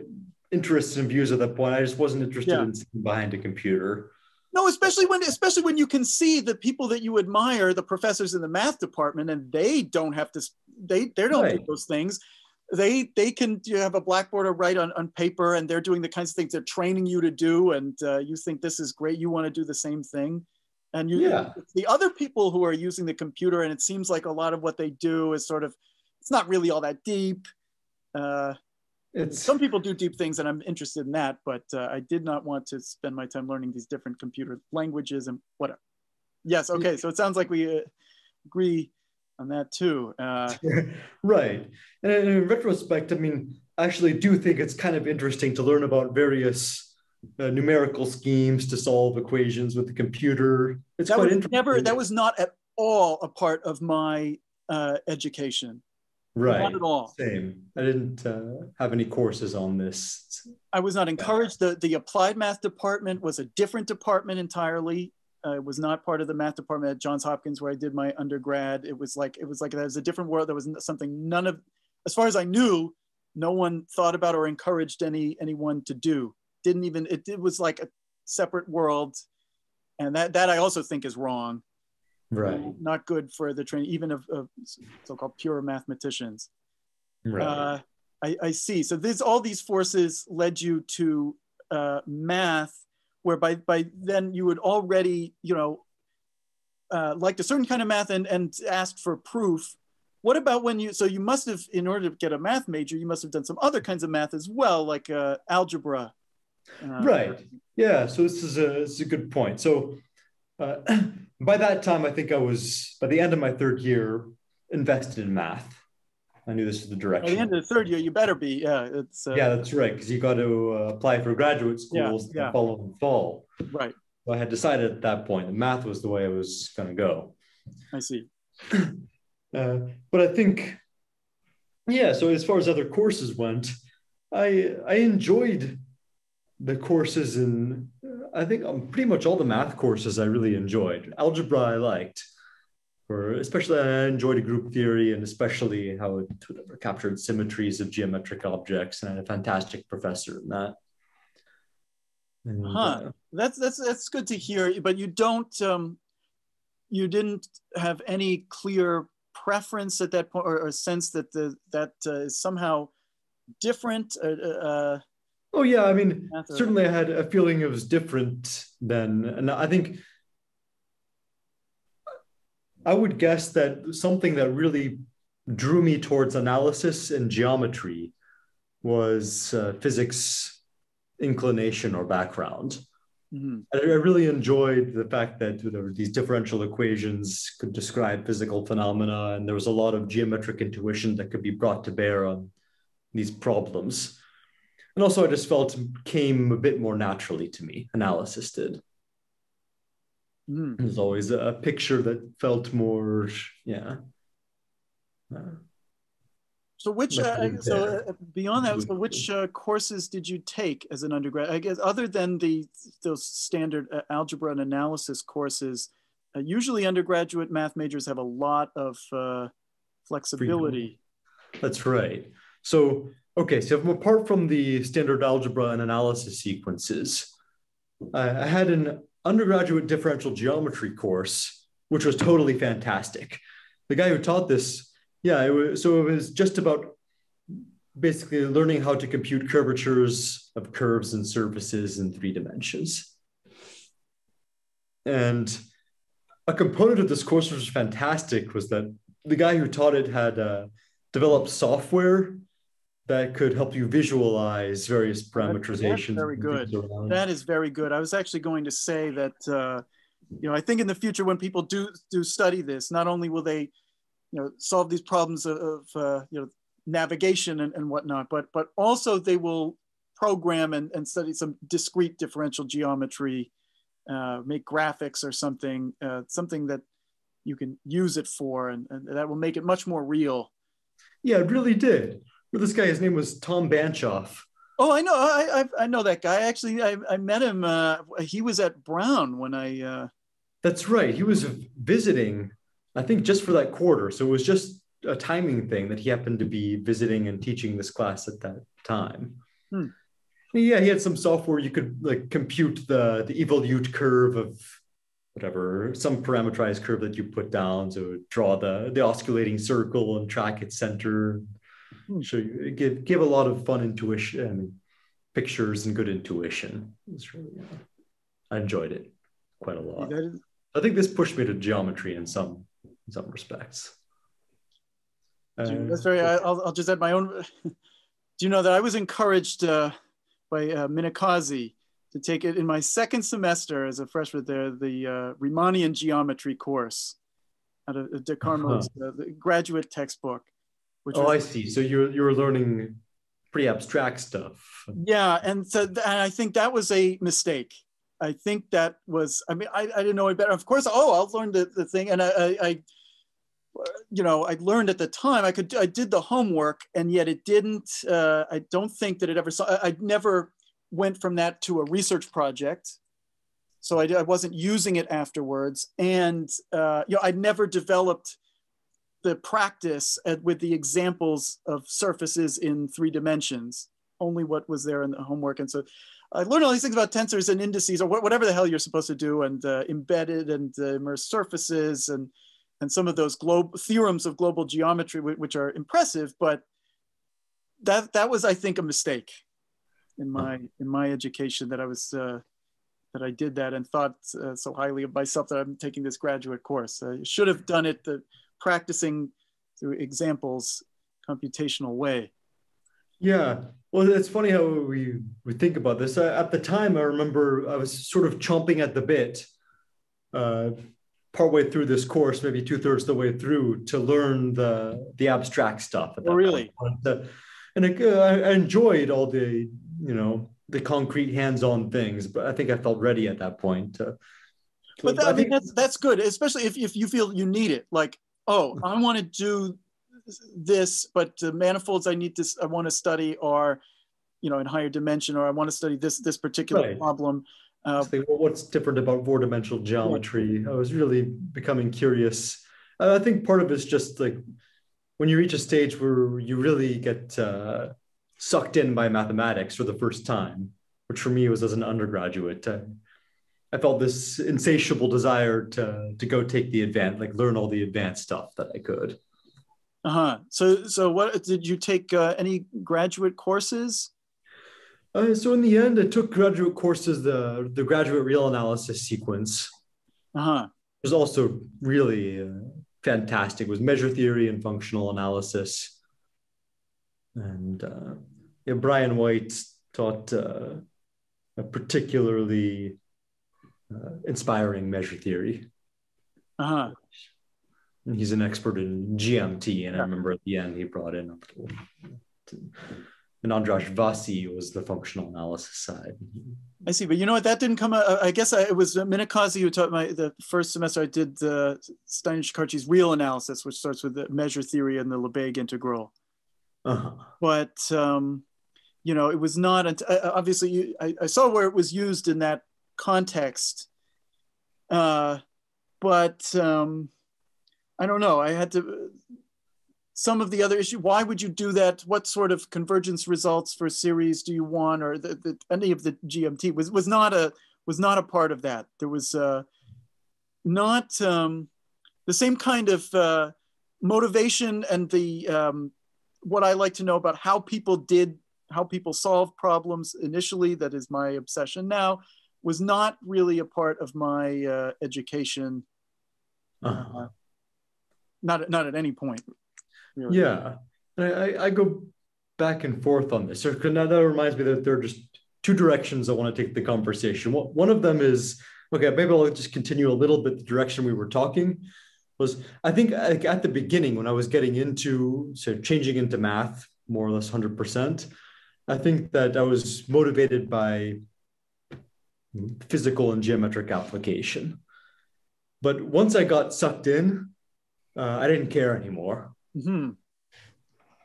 interests and views at that point, I just wasn't interested in sitting behind a computer. No, especially when you can see the people that you admire, the professors in the math department, and they don't have to, they don't do those things. They can have a blackboard or write on paper, and they're doing the kinds of things they're training you to do, and you think this is great. You want to do the same thing. And the other people who are using the computer, and it seems like a lot of what they do is sort of, it's not really all that deep. Some people do deep things, and I'm interested in that, but I did not want to spend my time learning these different computer languages and whatever. Yes, okay, so it sounds like we agree on that too. Right, and in retrospect, I mean, I actually do think it's kind of interesting to learn about various numerical schemes to solve equations with the computer. It's quite interesting. That was not at all a part of my education. Right. Not at all. Same. I didn't have any courses on this. I was not encouraged. The applied math department was a different department entirely. It was not part of the math department at Johns Hopkins where I did my undergrad. It was like there was a different world. There was something as far as I knew, no one thought about or encouraged anyone to do. It was like a separate world, and that I also think is wrong. Right. Not good for the training, even of so-called pure mathematicians. Right. I see. So all these forces led you to math, where by then you would already, liked a certain kind of math and asked for proof. What about so you must have, in order to get a math major, you must have done some other kinds of math as well, like algebra. Right. Yeah. So this is a good point. So by that time, I think I was, by the end of my third year, invested in math. I knew this was the direction. By the end of the third year, you better be. Yeah, that's right, because you got to apply for graduate schools the following fall. Right. So I had decided at that point that math was the way I was going to go. I see. But I think, so as far as other courses went, I enjoyed the courses in, I think pretty much all the math courses I really enjoyed. Algebra I liked, especially I enjoyed group theory, and especially how it captured symmetries of geometric objects, and I had a fantastic professor in that. And, that's good to hear. But you didn't have any clear preference at that point, or sense that that is somehow different. Oh yeah, I mean, certainly I had a feeling it was different then. And I think I would guess that something that really drew me towards analysis and geometry was physics inclination or background. Mm-hmm. I really enjoyed the fact that these differential equations could describe physical phenomena, and there was a lot of geometric intuition that could be brought to bear on these problems. And also I just felt it came a bit more naturally to me. Analysis did. There's always a picture that felt more, So which, method there. beyond that, so which courses did you take as an undergrad? I guess other than those standard algebra and analysis courses, usually undergraduate math majors have a lot of flexibility. That's right. So, okay, so apart from the standard algebra and analysis sequences, I had an undergraduate differential geometry course, which was totally fantastic. The guy who taught this, yeah, it was just about basically learning how to compute curvatures of curves and surfaces in 3 dimensions. And a component of this course which was fantastic was that the guy who taught it had developed software that could help you visualize various parameterizations. That's very good. That is very good. I was actually going to say that, I think in the future when people do study this, not only will they, solve these problems of navigation and whatnot, but also they will program and study some discrete differential geometry, make graphics or something that you can use it for, and that will make it much more real. Yeah, it really did. This guy, his name was Tom Banchoff. Oh, I know. I know that guy. Actually, I met him. He was at Brown when I. That's right. He was visiting, I think, just for that quarter. So it was just a timing thing that he happened to be visiting and teaching this class at that time. Yeah, he had some software you could like compute the evolute curve of whatever, some parameterized curve that you put down. So draw the osculating circle and track its center. So you give a lot of fun intuition, pictures and good intuition. It's really, I enjoyed it quite a lot. I think this pushed me to geometry in some respects. That's very. I'll just add my own. Do you know that I was encouraged by Minakaze to take it in my second semester as a freshman there, the Riemannian geometry course out of De Carmo's the graduate textbook. I see. So you were learning pretty abstract stuff. Yeah, and I think that was a mistake. I think that was. I mean, I didn't know it better. Of course, I'll learn the thing, and I learned at the time. I did the homework, and yet it didn't. I don't think that it ever saw. I never went from that to a research project, so I wasn't using it afterwards, and I never developed the practice with the examples of surfaces in 3 dimensions, only what was there in the homework. And so I learned all these things about tensors and indices or whatever the hell you're supposed to do, and embedded and immersed surfaces and some of those theorems of global geometry, which are impressive, but that was, I think, a mistake in my education, that I was that I did that and thought so highly of myself that I'm taking this graduate course. I should have done it practicing through examples, computational way. Yeah, well, it's funny how we think about this. At the time, I remember I was sort of chomping at the bit partway through this course, maybe 2/3 the way through, to learn the abstract stuff. Oh, really? And I enjoyed all the concrete hands-on things, but I think I felt ready at that point. But I mean, that's good, especially if you feel you need it. Like, oh, I want to do this, but the manifolds I want to study are, in higher dimension, or I want to study this particular problem. What's different about 4-dimensional geometry? I was really becoming curious. I think part of it's just like when you reach a stage where you really get sucked in by mathematics for the first time, which for me was as an undergraduate. I felt this insatiable desire to go take learn all the advanced stuff that I could. So what did you take? Any graduate courses? So in the end, I took graduate courses, the graduate real analysis sequence. It was also really fantastic. It was measure theory and functional analysis. And Brian White taught a particularly inspiring measure theory. He's an expert in GMT, and I remember at the end he brought in Andras Vasi was the functional analysis side. I see, but you know what? That didn't come out. I guess it was Minakaze who taught the first semester. I did Stein and Shakarchi's real analysis, which starts with the measure theory and the Lebesgue integral. but you know, it was not, obviously I saw where it was used in that context, but I don't know, I had to, some of the other issue, why would you do that? What sort of convergence results for series do you want? Or any of the GMT was not a part of that. There was not the same kind of motivation and the what I like to know about how people solve problems initially, that is my obsession now, was not really a part of my education. Not at any point. Really. Yeah, I go back and forth on this. Now that reminds me that there are just two directions I want to take the conversation. One of them is, okay, maybe I'll just continue a little bit the direction we were talking. Was I think at the beginning when I was getting into changing into math more or less 100%, I think that I was motivated by physical and geometric application. But once I got sucked in, I didn't care anymore. Mm-hmm.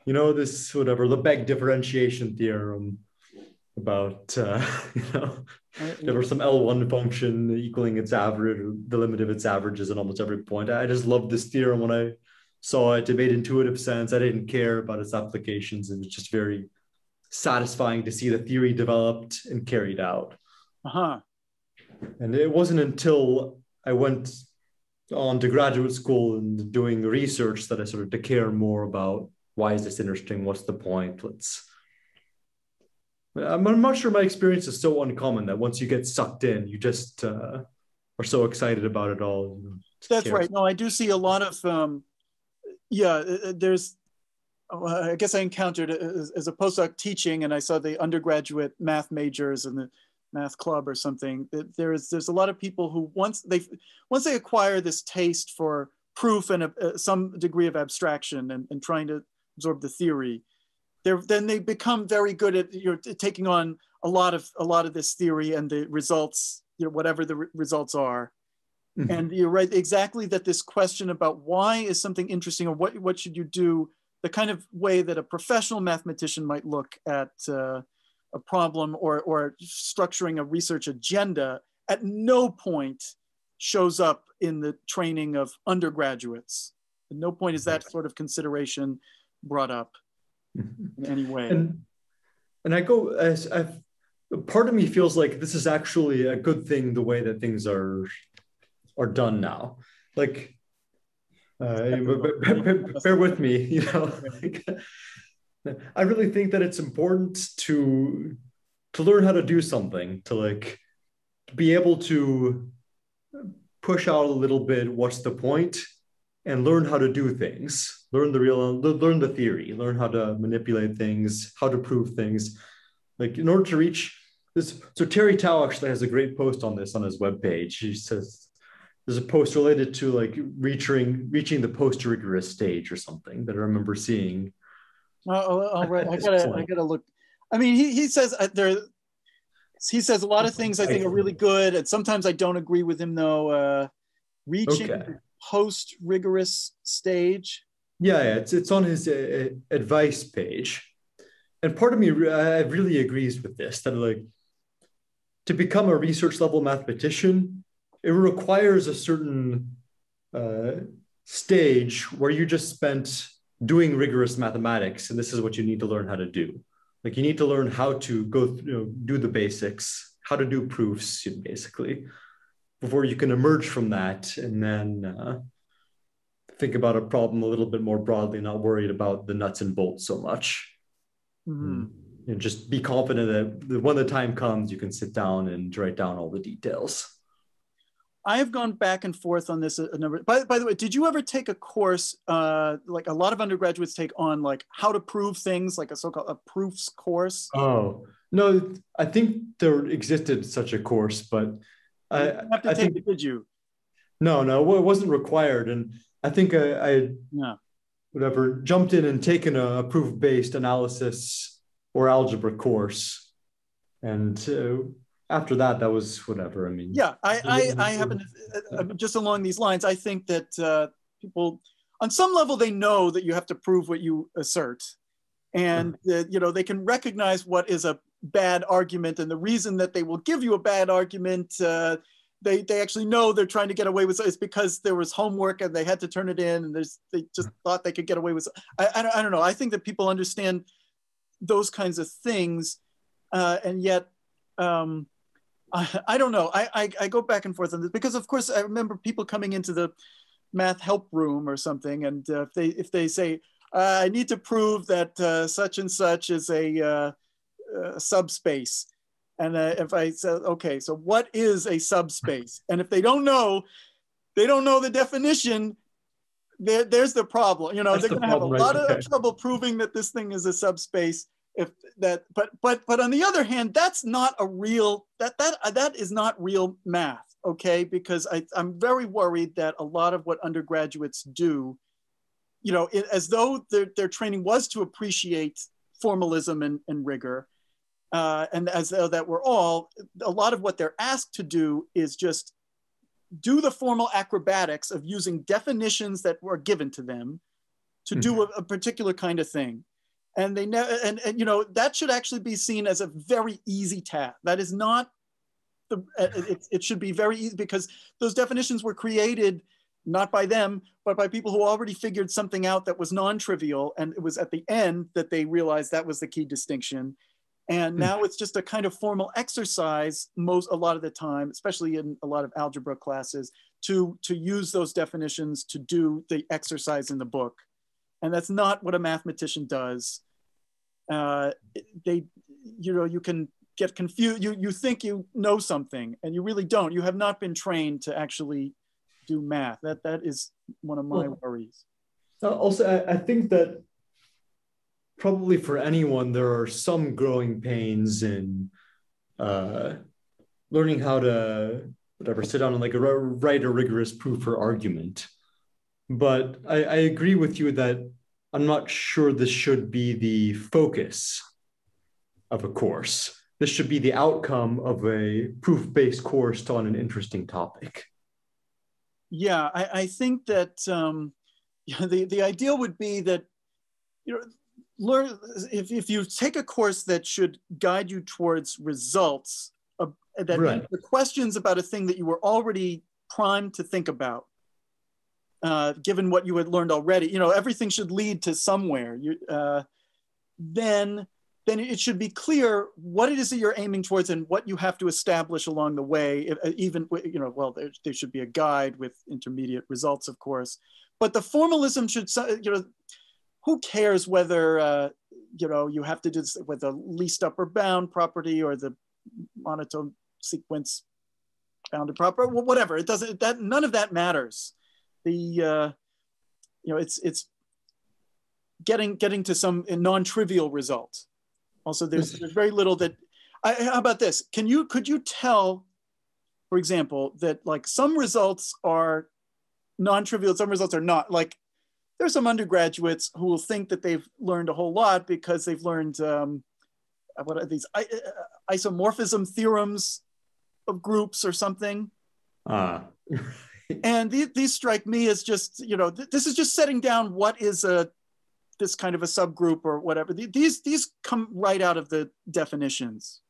You know, this whatever Lebesgue differentiation theorem about there was some L1 function equaling its average, or the limit of its averages in almost every point. I just loved this theorem when I saw it. It made intuitive sense. I didn't care about its applications. It was just very satisfying to see the theory developed and carried out. And it wasn't until I went on to graduate school and doing research that I started to care more about, why is this interesting? What's the point? I'm not sure my experience is so uncommon that once you get sucked in, you just are so excited about it all. That's right. No, I do see a lot of, there's, I guess I encountered as a postdoc teaching, and I saw the undergraduate math majors and the math club or something. There's a lot of people who once they acquire this taste for proof and some degree of abstraction and trying to absorb the theory, then they become very good at taking on a lot of this theory and the results, whatever the results are. Mm-hmm. And you're right, exactly, that this question about why is something interesting, or what should you do, the kind of way that a professional mathematician might look at a problem or structuring a research agenda, at no point shows up in the training of undergraduates. At no point is that sort of consideration brought up in any way. And I go, part of me feels like this is actually a good thing, the way that things are done now. Like, bear with me, I really think that it's important to learn how to do something, to be able to push out a little bit what's the point, and learn how to do things, learn the theory, learn how to manipulate things, how to prove things. In order to reach this, so Terry Tao actually has a great post on this on his webpage. He says there's a post related to reaching the post-rigorous stage or something that I remember seeing. All right, I gotta look. I mean, he says he says a lot of things I think are really good, and sometimes I don't agree with him though. Reaching the post-rigorous stage. Yeah, it's on his advice page, and part of me really agrees with this, that to become a research level mathematician, it requires a certain stage where you just spent doing rigorous mathematics, and this is what you need to learn how to do. You need to learn how to go do the basics, how to do proofs, basically, before you can emerge from that and then think about a problem a little bit more broadly, not worried about the nuts and bolts so much. Mm-hmm. And just be confident that when the time comes, you can sit down and write down all the details. I have gone back and forth on this a number. By the way, did you ever take a course, like a lot of undergraduates take on, how to prove things, like a so-called a proofs course? Oh, no, I think there existed such a course, but I think it, did you? No, it wasn't required. And I think I jumped in and taken a proof-based analysis or algebra course. And after that was whatever. I mean, yeah, I happen to, just along these lines, I think that people, on some level, they know that you have to prove what you assert. And they can recognize what is a bad argument, and the reason that they will give you a bad argument, they actually know they're trying to get away with it. It's because there was homework and they had to turn it in, and they just thought they could get away with it. I don't know. I think that people understand those kinds of things, and yet I don't know. I go back and forth on this because, of course, I remember people coming into the math help room or something, and if they say, I need to prove that such and such is a subspace. And if I say, okay, so what is a subspace? And if they don't know the definition, there's the problem. They're going to have a lot of trouble proving that this thing is a subspace. But on the other hand, that's not a real, that is not real math, okay? Because I'm very worried that a lot of what undergraduates do, as though their training was to appreciate formalism and rigor, and as though that were all, a lot of what they're asked to do is just do the formal acrobatics of using definitions that were given to them to do a particular kind of thing. And they never, and that should actually be seen as a very easy task. That is not it should be very easy, because those definitions were created not by them, but by people who already figured something out that was non-trivial. And it was at the end that they realized that was the key distinction. And now it's just a kind of formal exercise a lot of the time, especially in a lot of algebra classes, to use those definitions to do the exercise in the book. And that's not what a mathematician does. You can get confused. You think you know something and you really don't. You have not been trained to actually do math. That is one of my worries. Also, I think that probably for anyone, there are some growing pains in learning how to sit down and write a rigorous proof or argument. But I agree with you that I'm not sure this should be the focus of a course. This should be the outcome of a proof-based course on an interesting topic. Yeah, I think that the ideal would be that learn if you take a course that should guide you towards results, that right. The questions about a thing that you were already primed to think about, given what you had learned already, everything should lead to somewhere. Then it should be clear what it is that you're aiming towards and what you have to establish along the way. Even, well, there should be a guide with intermediate results, of course. But the formalism should, who cares whether, you have to do this with the least upper bound property or the monotone sequence bounded property, whatever. It doesn't, none of that matters. It's getting to some non-trivial result. Also, there's very little that, how about this? Could you tell, for example, that some results are non-trivial, some results are not? There's some undergraduates who will think that they've learned a whole lot because they've learned, what are these, isomorphism theorems of groups or something. And these strike me as just, this is just setting down what is this kind of a subgroup or whatever. These come right out of the definitions.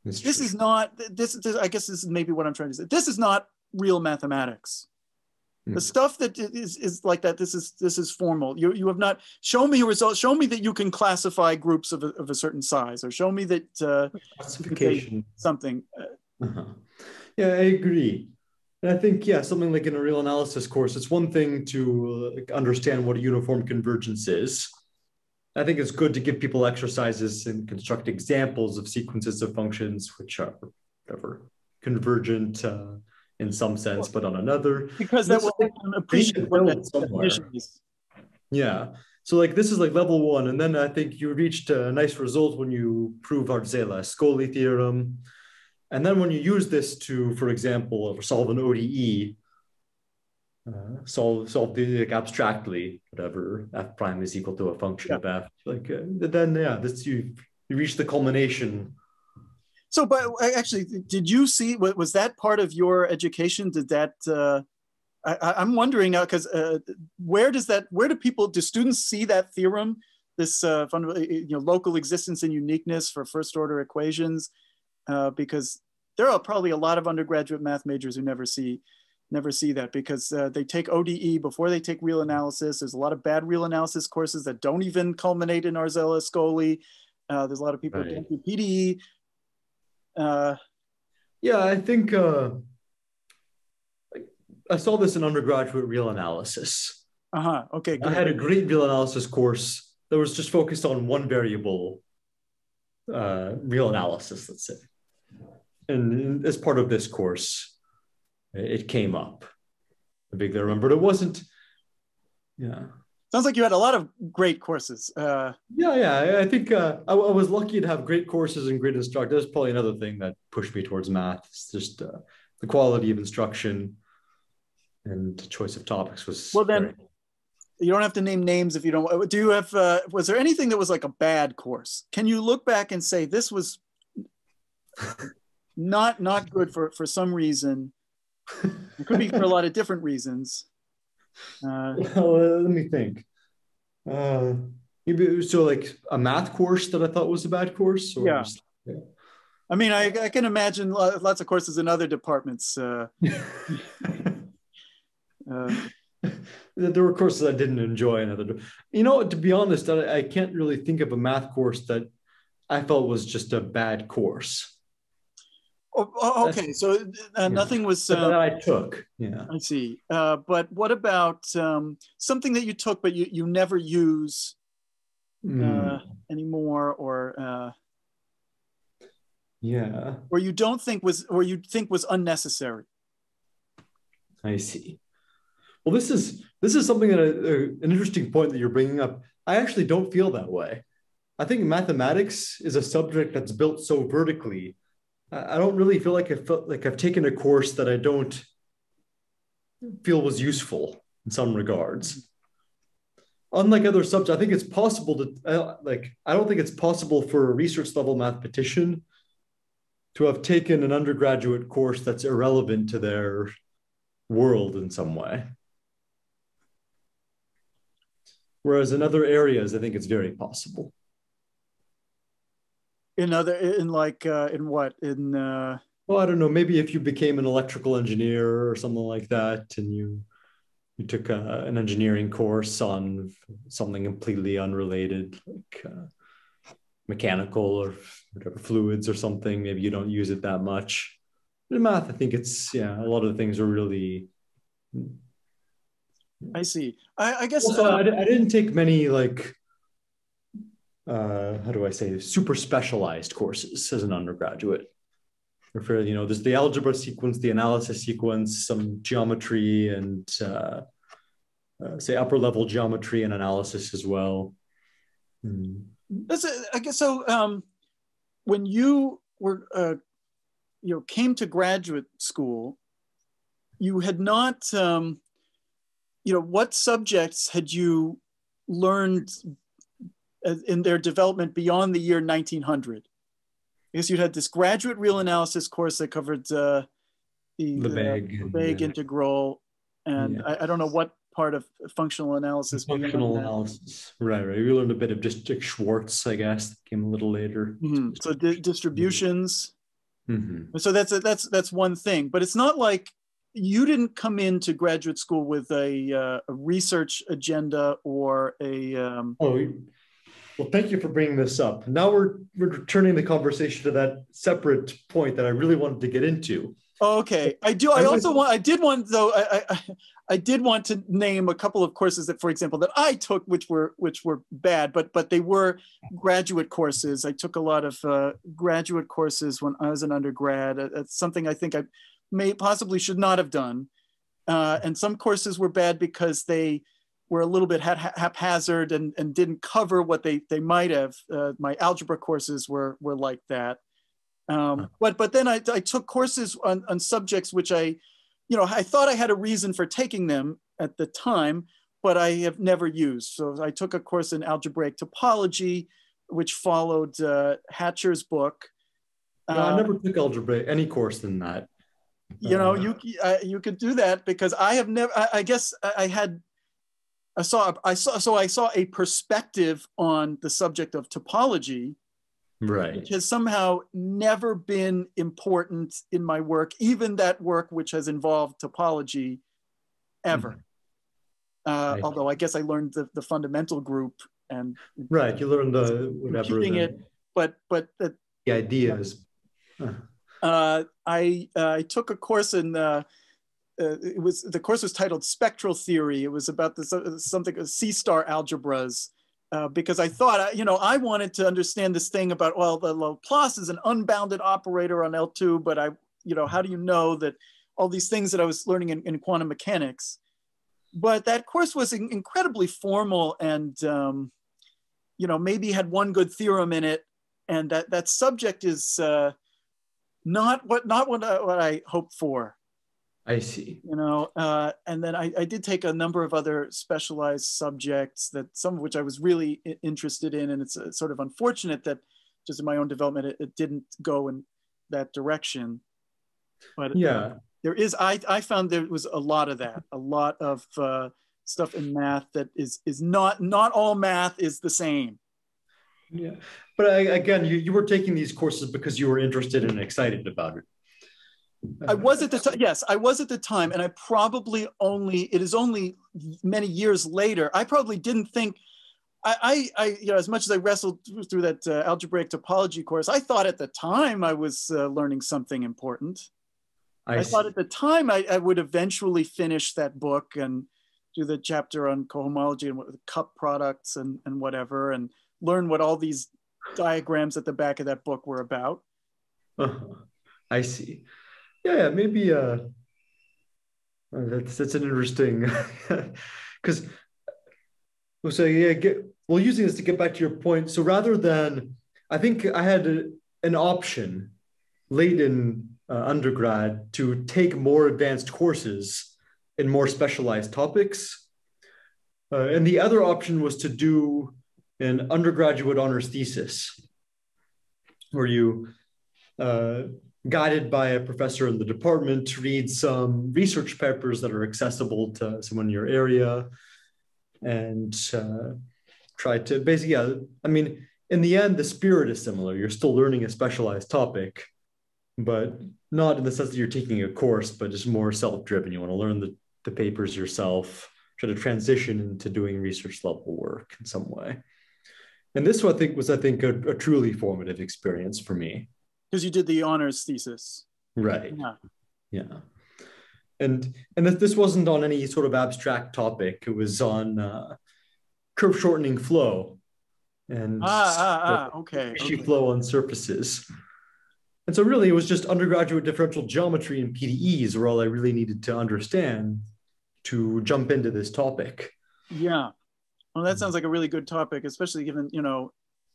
This is not, I guess this is maybe what I'm trying to say. This is not real mathematics. The stuff that is like that, this is formal. You have not, show me a result, show me that you can classify groups of a certain size, or show me that classification something. Yeah, I agree. And I think, something like in a real analysis course, it's one thing to understand what a uniform convergence is. I think it's good to give people exercises and construct examples of sequences of functions which are whatever convergent in some sense, but on another. Because that will appreciate what that definition is. Yeah. So this is level one. And then I think you reached a nice result when you prove Arzelà-Ascoli theorem. And then when you use this to, for example, solve an ODE, solve the abstractly, whatever f prime is equal to a function of f, you reach the culmination. So, but actually, did you see, was that part of your education? Did that, I'm wondering now, because where do students see that theorem this local existence and uniqueness for first order equations, because there are probably a lot of undergraduate math majors who never see that, because they take ODE before they take real analysis. There's a lot of bad real analysis courses that don't even culminate in Arzela Ascoli. There's a lot of people who don't do PDE. Yeah, I think I saw this in undergraduate real analysis. Okay, good. I had a great real analysis course that was just focused on one variable real analysis, let's say. And as part of this course, it came up. I vaguely remember, but it wasn't, Sounds like you had a lot of great courses. I think I was lucky to have great courses and great instructors. That's probably another thing that pushed me towards math. It's just the quality of instruction and choice of topics was. Well, then you don't have to name names if you don't. Do you have? Was there anything that was like a bad course? Can you look back and say this was not good for some reason? It could be for a lot of different reasons. Let me think. Maybe so, like a math course that I thought was a bad course. Or yeah. I mean, I can imagine lots of courses in other departments. There were courses I didn't enjoy. To be honest, I can't really think of a math course that I felt was just a bad course. Okay, so nothing was that I took. Yeah, I see. But what about something that you took but you never use anymore, or or you don't think was, or you think was unnecessary? I see. Well, this is something that an interesting point that you're bringing up. I actually don't feel that way. I think mathematics is a subject that's built so vertically. I don't really feel like I've taken a course that I don't feel was useful in some regards. Unlike other subjects, I think it's possible to I don't think it's possible for a research level mathematician to have taken an undergraduate course that's irrelevant to their world in some way. Whereas in other areas, I think it's very possible. In what? Well, I don't know. Maybe if you became an electrical engineer or something like that, and you took an engineering course on something completely unrelated, like mechanical or whatever, fluids or something, maybe you don't use it that much. But in math, I think it's, a lot of the things are really. I see. I guess. Also, I didn't take many how do I say, super specialized courses as an undergraduate. There's the algebra sequence, the analysis sequence, some geometry, and say upper level geometry and analysis as well. I guess so. When you were, came to graduate school, you had not, what subjects had you learned in their development beyond the year 1900? I guess you had this graduate real analysis course that covered the Lebesgue integral, and I don't know what part of functional analysis. Functional analysis, right. We learned a bit of just Schwartz, I guess, that came a little later. So distributions. So that's one thing, but it's not like you didn't come into graduate school with a research agenda or a. Well, thank you for bringing this up. Now we're turning the conversation to that separate point that I really wanted to get into. Okay, I did want to name a couple of courses that, for example, that I took, which were bad, but they were graduate courses. I took a lot of graduate courses when I was an undergrad. It's something I think I possibly should not have done. And some courses were bad because they were a little bit haphazard and didn't cover what they might have. My algebra courses were like that. But then I took courses on subjects which I thought I had a reason for taking them at the time, but I have never used. So I took a course in algebraic topology, which followed Hatcher's book. No, I never took algebraic, any course in that. You could do that because I have never, I guess I had, I saw a perspective on the subject of topology, Right. which has somehow never been important in my work, even that work which has involved topology ever. Although I guess I learned the fundamental group and right, you learned the whatever it, but the ideas. I took a course in the course was titled Spectral Theory. It was about something C-star algebras. Because I thought, I wanted to understand this thing about, well, the Laplace is an unbounded operator on L2, but how do you know that all these things that I was learning in quantum mechanics? But that course was incredibly formal and, maybe had one good theorem in it. And that subject is not what I hoped for. I see. And then I did take a number of other specialized subjects some of which I was really interested in. And it's sort of unfortunate that just in my own development, it didn't go in that direction. But yeah, I found there was a lot of that, a lot of stuff in math that is not all math is the same. Yeah. But again, you were taking these courses because you were interested and excited about it. I was at the time. Yes, I was at the time, and it is only many years later. I probably didn't think, as much as I wrestled through that algebraic topology course, I thought at the time I was learning something important. I thought at the time I would eventually finish that book and do the chapter on cohomology and cup products and whatever, and learn what all these diagrams at the back of that book were about. I see. Yeah, maybe that's an interesting because using this to get back to your point. So rather than, I think I had an option late in undergrad to take more advanced courses in more specialized topics, and the other option was to do an undergraduate honors thesis, where you guided by a professor in the department to read some research papers that are accessible to someone in your area and try to basically, in the end, the spirit is similar. You're still learning a specialized topic, but not in the sense that you're taking a course, but just more self-driven. You want to learn the papers yourself, try to transition into doing research level work in some way. And this, I think, was a truly formative experience for me. Because you did the honors thesis. Right. Yeah. And this wasn't on any sort of abstract topic. It was on curve shortening flow and okay. flow on surfaces. And so really it was just undergraduate differential geometry and PDEs were all I really needed to understand to jump into this topic. Yeah. Well, that sounds like a really good topic, especially given,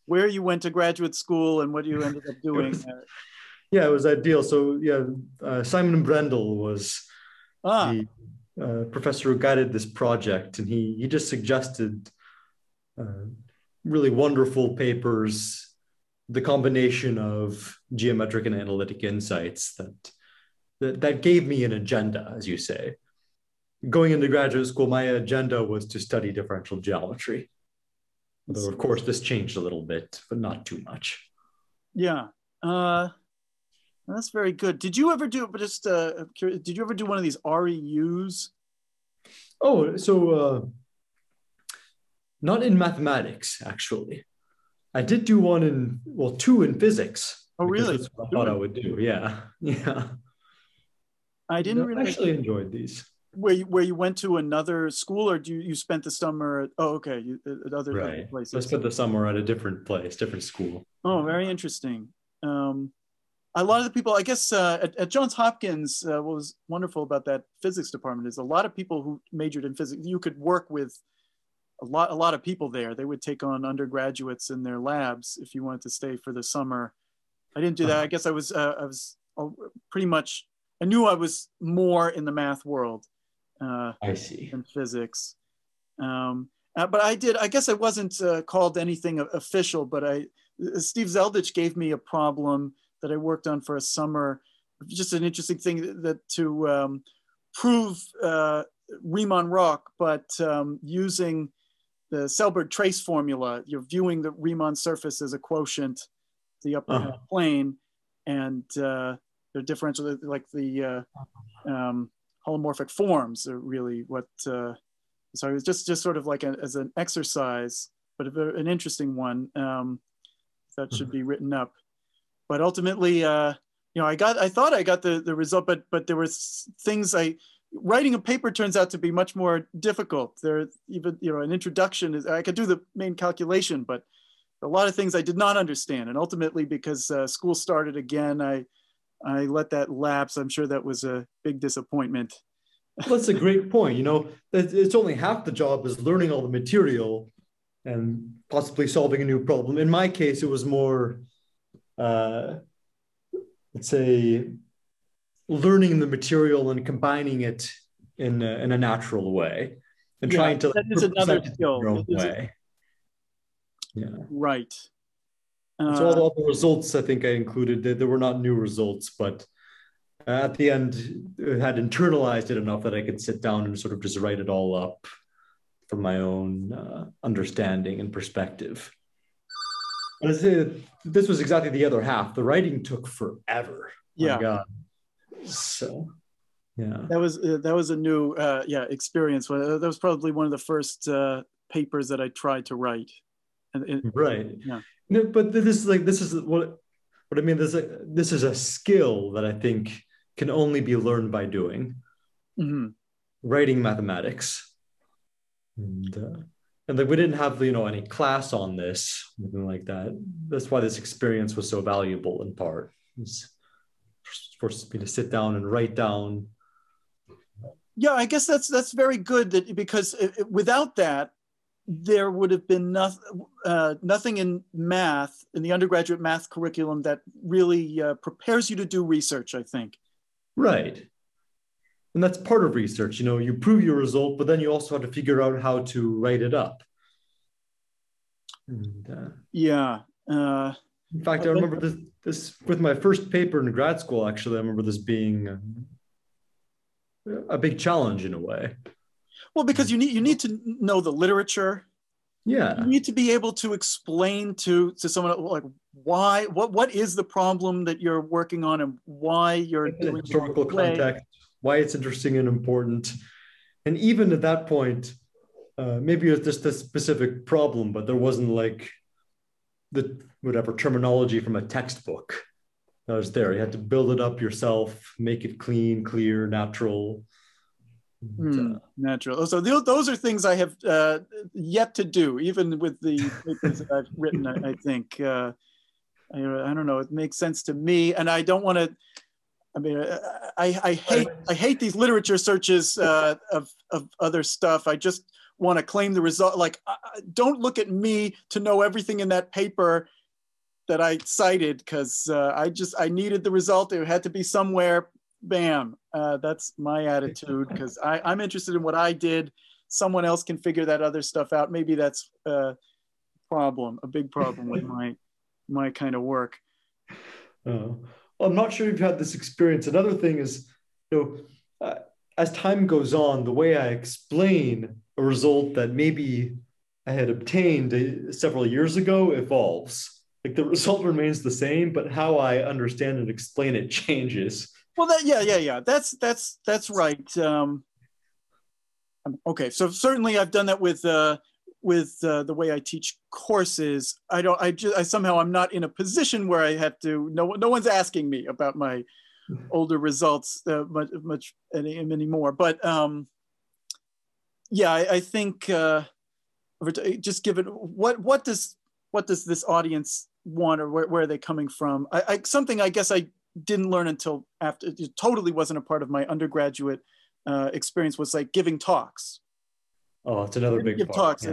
where you went to graduate school and what you ended up doing. It was ideal. So Simon Brendel was the professor who guided this project, and he just suggested really wonderful papers, the combination of geometric and analytic insights that gave me an agenda, as you say. Going into graduate school, my agenda was to study differential geometry. Although, of course, this changed a little bit, but not too much. Yeah, that's very good. Did you ever do? Did you ever do one of these REUs? Oh, so not in mathematics, actually. I did do two in physics. Oh, really? That's what I thought I would do. Yeah. I didn't really actually enjoyed these. Where you went to another school, or you spent the summer at other places? I spent the summer at a different place, different school. Oh, very interesting. A lot of the people, I guess, at Johns Hopkins, what was wonderful about that physics department is a lot of people who majored in physics, you could work with a lot of people there. They would take on undergraduates in their labs if you wanted to stay for the summer. I didn't do that. I guess I was pretty much, I knew I was more in the math world. I see. In physics. But I guess I wasn't called anything official, but Steve Zeldich gave me a problem that I worked on for a summer, just an interesting thing to prove Riemann-Roch, but using the Selberg trace formula, you're viewing the Riemann surface as a quotient, the upper half plane, and the differential, like the holomorphic forms are really what, so it was just sort of like as an exercise, but an interesting one that should be written up. But ultimately, you know, I thought I got the result, but there were things writing a paper turns out to be much more difficult. There, even, you know, an introduction is, I could do the main calculation, but a lot of things I did not understand. And ultimately, because school started again, I let that lapse. I'm sure that was a big disappointment. Well, that's a great point. You know, it's only half the job is learning all the material and possibly solving a new problem. In my case, it was more, let's say, learning the material and combining it in a natural way, and trying to that is another skill. Yeah. Right. So all the results, I think I included, they were not new results, but at the end, I had internalized it enough that I could sit down and sort of just write it all up from my own understanding and perspective. But this was exactly the other half. The writing took forever. Yeah. My God. So, yeah. That was a new experience. That was probably one of the first papers that I tried to write. Right. Yeah. No, but this is what I mean. This is a skill that I think can only be learned by doing. Mm-hmm. Writing mathematics, and like we didn't have, you know, any class on this, anything like that. That's why this experience was so valuable in part. It's forced me to sit down and write down. Yeah, I guess that's very good, that because without that, there would have been nothing in math, in the undergraduate math curriculum, that really prepares you to do research, I think. Right. And that's part of research. You know, you prove your result, but then you also have to figure out how to write it up. And, yeah. In fact, I remember this with my first paper in grad school, actually. I remember this being a big challenge in a way. Well, because you need to know the literature. Yeah. You need to be able to explain to someone, like, what is the problem that you're working on, and why you're doing historical context, why it's interesting and important. And even at that point, maybe it was just a specific problem, but there wasn't like the whatever terminology from a textbook that was there. You had to build it up yourself, make it clean, clear, natural. Natural. So those are things I have yet to do, even with the papers that I've written. I think I don't know. It makes sense to me, and I don't want to. I mean, I hate these literature searches of other stuff. I just want to claim the result. Like, don't look at me to know everything in that paper that I cited, because I needed the result. It had to be somewhere. Bam. That's my attitude, because I'm interested in what I did. Someone else can figure that other stuff out. Maybe that's a big problem with my kind of work. Well, I'm not sure if you've had this experience. Another thing is, you know, as time goes on, the way I explain a result that maybe I had obtained several years ago evolves. Like, the result remains the same, but how I understand and explain it changes. Well, that's right. Okay, so certainly I've done that with the way I teach courses. I somehow I'm not in a position where I have to. No one's asking me about my older results much anymore. But yeah, I think just given what does this audience want, or where are they coming from? Something I guess I didn't learn until after, it totally wasn't a part of my undergraduate experience, was like giving talks. Oh, it's another big part. Talks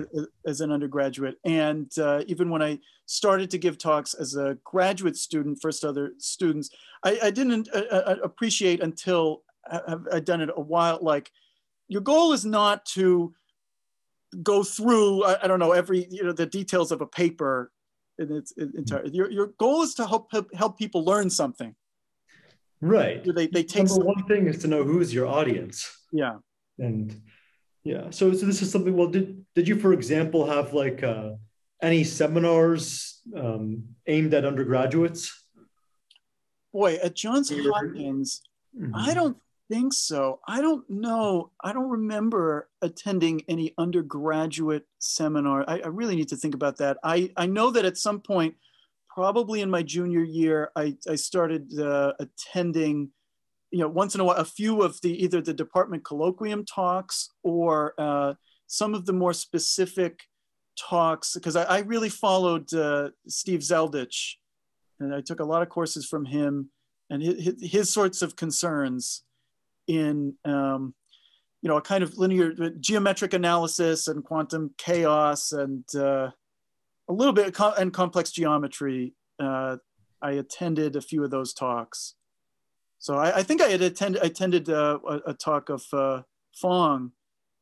as an undergraduate. And even when I started to give talks as a graduate student, first other students, I didn't appreciate until I'd done it a while, like, your goal is not to go through, I don't know, the details of a paper in its entirety. Your goal is to help people learn something. Right. They take Number one thing is to know who's your audience. Yeah. And yeah, so this is something. Well, did you, for example, have like any seminars aimed at undergraduates? Boy, at Johns Hopkins, I don't think so. I don't know. I don't remember attending any undergraduate seminar. I really need to think about that. I know that at some point, probably in my junior year, I started attending, once in a while, a few of either the department colloquium talks or some of the more specific talks, because I really followed Steve Zeldich, and I took a lot of courses from him and his sorts of concerns in a kind of linear geometric analysis and quantum chaos and a little bit and complex geometry. I attended a few of those talks. So I think I had attended a talk of Fong,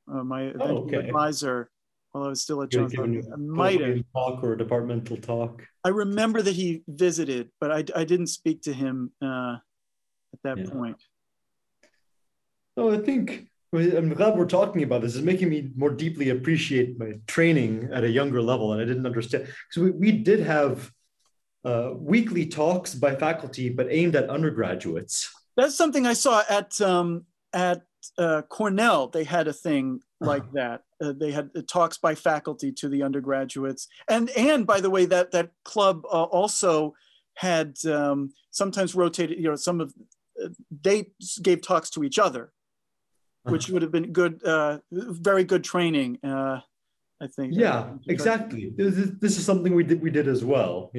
my advisor, while I was still at Johns Hopkins. I might have talk or a departmental talk. I remember that he visited, but I didn't speak to him at that point. So I think I'm glad we're talking about this. It's making me more deeply appreciate my training at a younger level, and I didn't understand. Because we did have weekly talks by faculty, but aimed at undergraduates. That's something I saw at Cornell. They had a thing like that. They had talks by faculty to the undergraduates, and by the way, that club also had sometimes rotated. They gave talks to each other, which would have been good, very good training. I think. Yeah, exactly. This is something we did as well.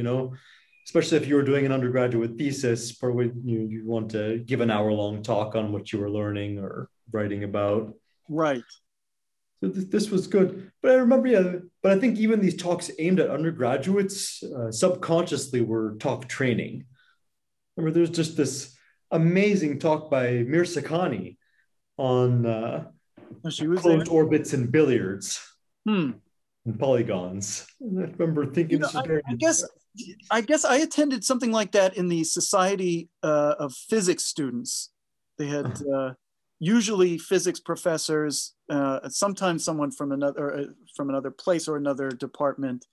Especially if you were doing an undergraduate thesis, probably you want to give an hour-long talk on what you were learning or writing about. Right. So this was good. But I remember, but I think even these talks aimed at undergraduates subconsciously were talk training. Remember, there's just this amazing talk by Mirzakhani on closed orbits and billiards and polygons. And I remember thinking, I guess I attended something like that in the Society of Physics students. They had usually physics professors, sometimes someone from another place or another department,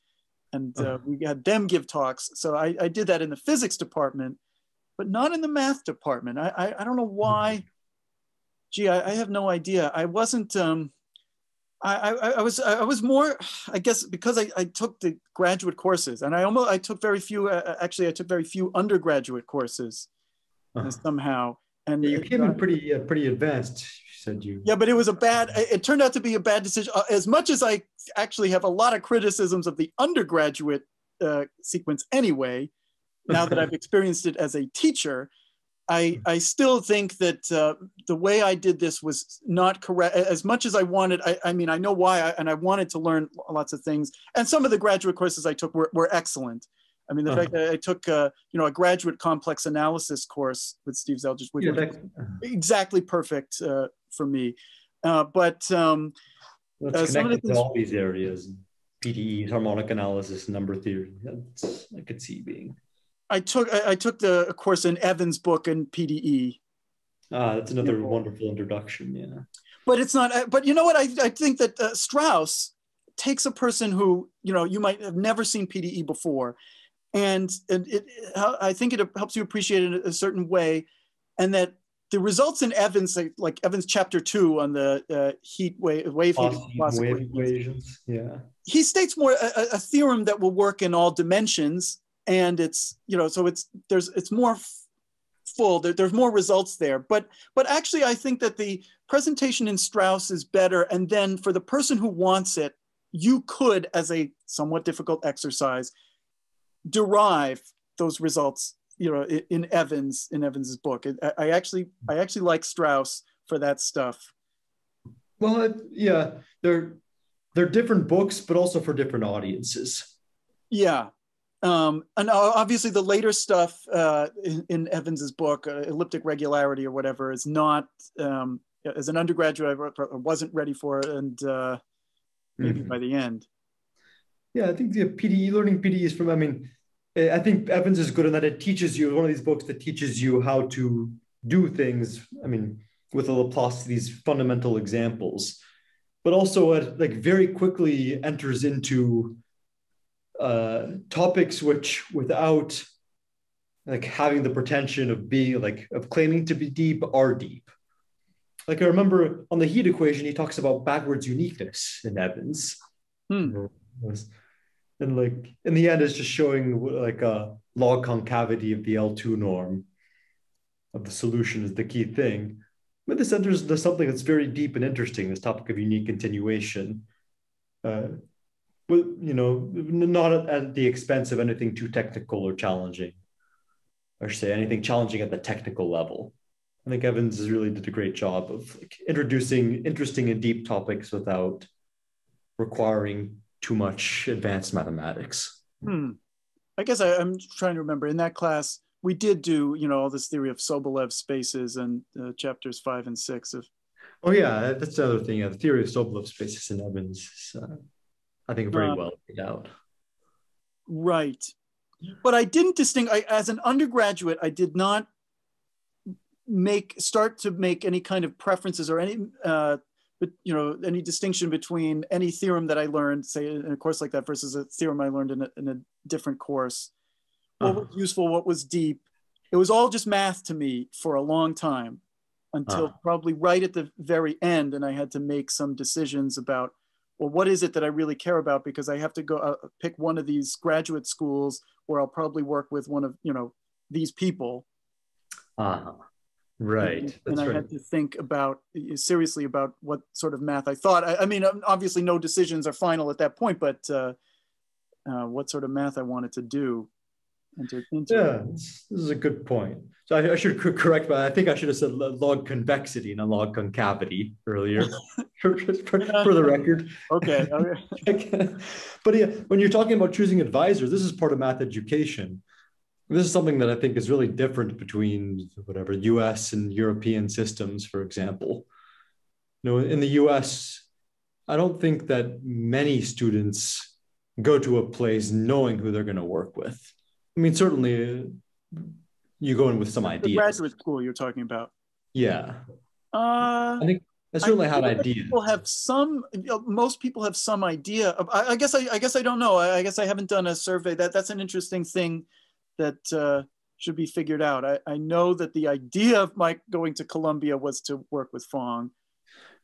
and we had them give talks. So I did that in the physics department, but not in the math department. I don't know why. Gee, I have no idea. I wasn't. I was more, I guess, because I took the graduate courses, and I took very few. Actually, I took very few undergraduate courses somehow. And you came in pretty advanced. You said you. Yeah, but it turned out to be a bad decision. As much as I actually have a lot of criticisms of the undergraduate sequence anyway, now that I've experienced it as a teacher, I still think that the way I did this was not correct. As much as I wanted, I mean, I know why, and I wanted to learn lots of things. And some of the graduate courses I took were excellent. I mean, the fact that I took, a graduate complex analysis course with Steve Zeldich, which was exactly perfect for me. But well, it's connected to all these areas: PDE, harmonic analysis, number theory. I could see being. I took the course in Evans' book in PDE. That's another wonderful introduction. Yeah, but it's not. But you know what? I think that Strauss takes a person who you might have never seen PDE before, and I think it helps you appreciate it in a certain way, and that the results in Evans, like Evans chapter 2 on the wave equations. Yeah, he states more a theorem that will work in all dimensions. And it's so it's more full. There's more results there. But actually, I think that the presentation in Strauss is better. And then for the person who wants it, you could, as a somewhat difficult exercise, derive those results. In Evans's book. I actually like Strauss for that stuff. Well, yeah, they're different books, but also for different audiences. Yeah. And obviously the later stuff in Evans's book, elliptic regularity or whatever, is not, as an undergraduate, I wasn't ready for it, and maybe by the end. Yeah, I think the PDE, learning PDE is from, I think Evans is good in that it teaches you, one of these books that teaches you how to do things. with a Laplace to these fundamental examples, but also like very quickly enters into topics which, without like having the pretension of being like of claiming to be deep, are deep. Like I remember on the heat equation, he talks about backwards uniqueness in Evans. And like in the end, it's just showing like a log concavity of the L2 norm of the solution is the key thing. But this enters into something that's very deep and interesting, this topic of unique continuation. But not at the expense of anything too technical or challenging, or say anything challenging at the technical level. I think Evans has really did a great job of like introducing interesting and deep topics without requiring too much advanced mathematics. I guess I'm trying to remember. In that class, we did do, all this theory of Sobolev spaces and chapters 5 and 6 of. Oh yeah, that's the other thing. Yeah, the theory of Sobolev spaces in Evans is, I think, very well laid out. Right, but I didn't distinguish. As an undergraduate, I did not start to make any kind of preferences or any any distinction between any theorem that I learned, say in a course like that, versus a theorem I learned in a different course. What was useful, what was deep. It was all just math to me for a long time, until probably right at the very end, and I had to make some decisions about, well, what is it that I really care about? Because I have to go pick one of these graduate schools where I'll probably work with one of these people. Right. And I had to think seriously about what sort of math I thought. I mean, obviously no decisions are final at that point, but what sort of math I wanted to do. Yeah, this is a good point. So I should correct, but I think I should have said log convexity, not log concavity earlier, for the record. Okay. But yeah, when you're talking about choosing advisors, this is part of math education. This is something that I think is really different between whatever US and European systems, for example. In the US, I don't think that many students go to a place knowing who they're going to work with. I mean, certainly you go in with some ideas. Graduate school you're talking about. Yeah. I think I certainly had ideas. Most people have some idea. I guess I don't know. I guess I haven't done a survey. That's an interesting thing that should be figured out. I know that the idea of Mike going to Columbia was to work with Fong.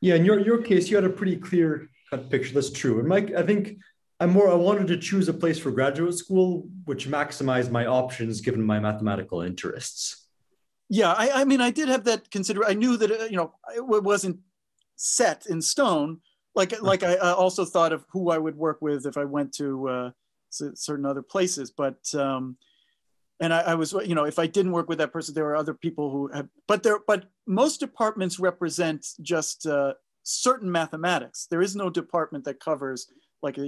Yeah, in your case, you had a pretty clear cut picture. That's true. And Mike, I think I wanted to choose a place for graduate school which maximized my options given my mathematical interests. Yeah, I mean, I did have that consider. I knew that it wasn't set in stone. Like I also thought of who I would work with if I went to certain other places. But and I was, if I didn't work with that person, there were other people who had. But most departments represent just certain mathematics. There is no department that covers like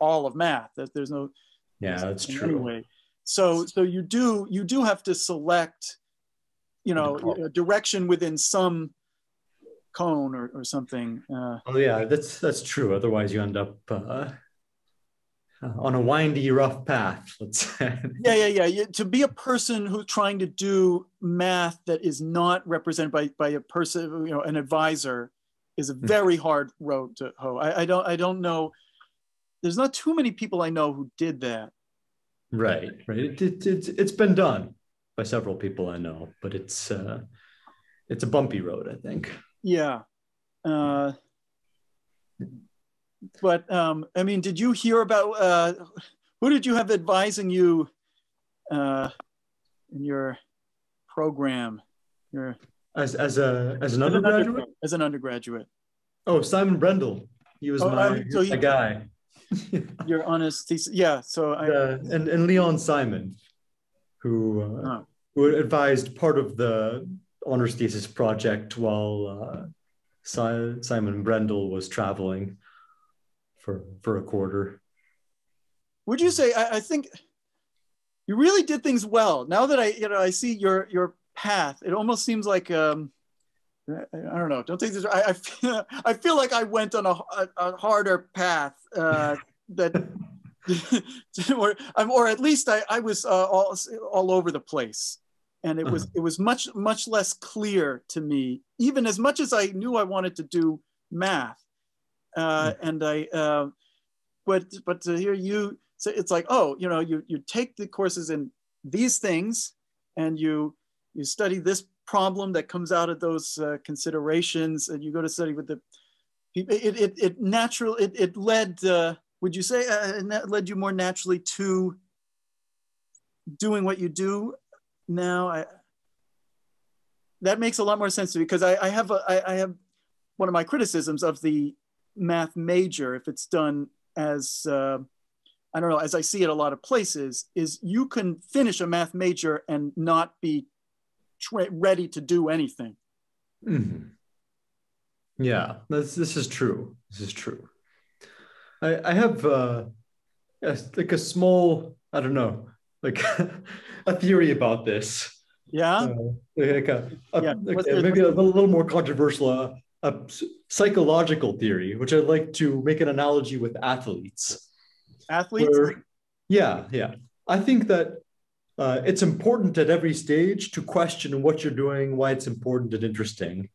all of math. There's no. Yeah, that's true. Anyway, so you do have to select, a direction within some cone or something. Oh yeah, that's true. Otherwise, you end up on a windy, rough path. Let's say. Yeah. To be a person who's trying to do math that is not represented by a person, an advisor, is a very hard road to hoe. I don't know. There's not too many people I know who did that. Right. It's been done by several people I know, but it's a bumpy road, I think. Yeah. But I mean, did you hear about who did you have advising you in your program? As an undergraduate? As an undergraduate. Oh, Simon Brendel. He was my guy. Your honest thesis. Yeah. So and Leon Simon, who advised part of the honors thesis project while Simon Brendel was traveling for a quarter. Would you say? I think you really did things well. Now that I see your path, it almost seems like I don't know. Don't take this. I feel like I went on a harder path that, or at least I was all over the place, And it was much less clear to me, even as much as I knew I wanted to do math. And but to hear you say, it's like, oh, you know, you take the courses in these things, and you study this problem that comes out of those considerations, and you go to study with the people. It led, would you say, it led you more naturally to doing what you do now? That makes a lot more sense to me, because I have one of my criticisms of the math major, if it's done as I don't know, as I see it a lot of places, is you can finish a math major and not be ready to do anything. Mm-hmm. Yeah, this is true. This is true. I have like a small, I don't know, like a theory about this. Yeah. Maybe a little more controversial, a psychological theory, which I'd like to make an analogy with athletes. Athletes? Yeah. I think that it's important at every stage to question what you're doing, why it's important and interesting.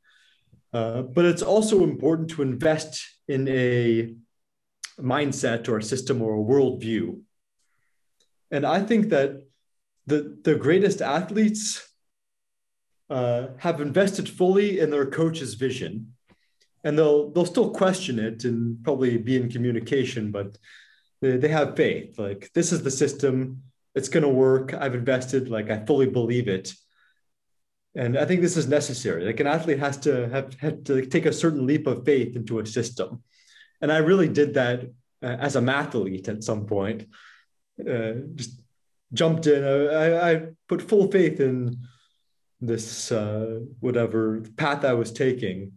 But it's also important to invest in a mindset or a system or a worldview. And I think that the greatest athletes have invested fully in their coach's vision, and they'll still question it and probably be in communication, but they have faith. Like, this is the system, it's going to work. I've invested, like, I fully believe it. And I think this is necessary. Like, an athlete has to have to take a certain leap of faith into a system. And I really did that as a mathlete at some point. Just jumped in. I put full faith in this whatever path I was taking,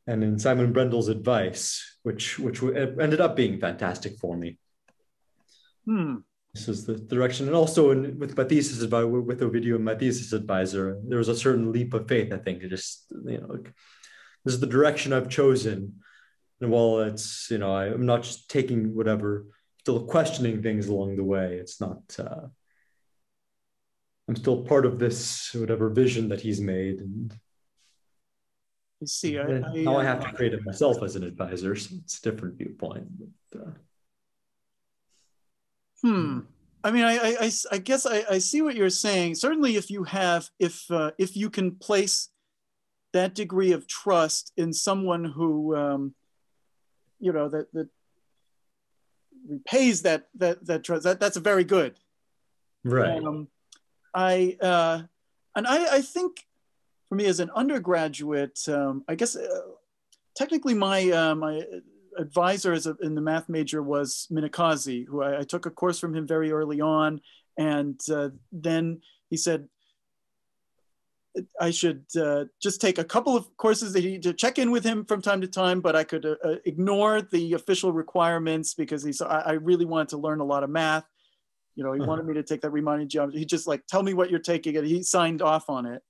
and in Simon Brendel's advice, which ended up being fantastic for me. This is the direction. And also with my thesis advisor, with Ovidio and my thesis advisor, there was a certain leap of faith, I think. It just, you know, like, this is the direction I've chosen. And while it's, you know, I'm not just taking whatever, still questioning things along the way. It's not, I'm still part of this, whatever vision that he's made. And you see, now I have to create it myself as an advisor. So it's a different viewpoint. But, I mean, I guess I see what you're saying. Certainly, if you can place that degree of trust in someone who, you know, that repays that trust, that's very good. Right. I think for me as an undergraduate, I guess technically my advisor in the math major was Minakazi, who I took a course from him very early on. And then he said I should just take a couple of courses to check in with him from time to time, but I could ignore the official requirements, because he said I really wanted to learn a lot of math. You know, he wanted me to take that Riemannian geometry. He just like, tell me what you're taking, and he signed off on it.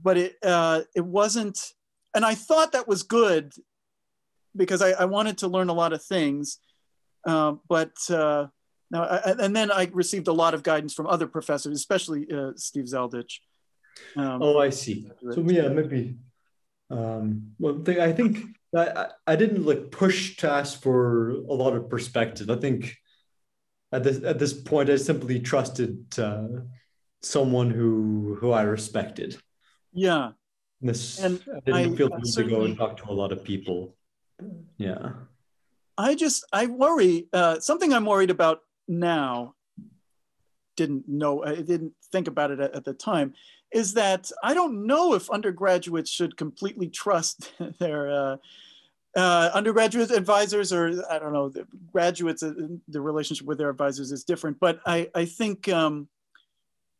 But it wasn't, and I thought that was good, because I wanted to learn a lot of things. But now, and then I received a lot of guidance from other professors, especially Steve Zeldich. I see. So yeah, maybe one thing, I think that I didn't like push to ask for a lot of perspective. I think at this point, I simply trusted someone who I respected. Yeah. I didn't feel the need to go and talk to a lot of people. Yeah. I worry, something I'm worried about now, I didn't think about it at the time, is that I don't know if undergraduates should completely trust their undergraduate advisors, or I don't know, the graduates, the relationship with their advisors is different. But I think, you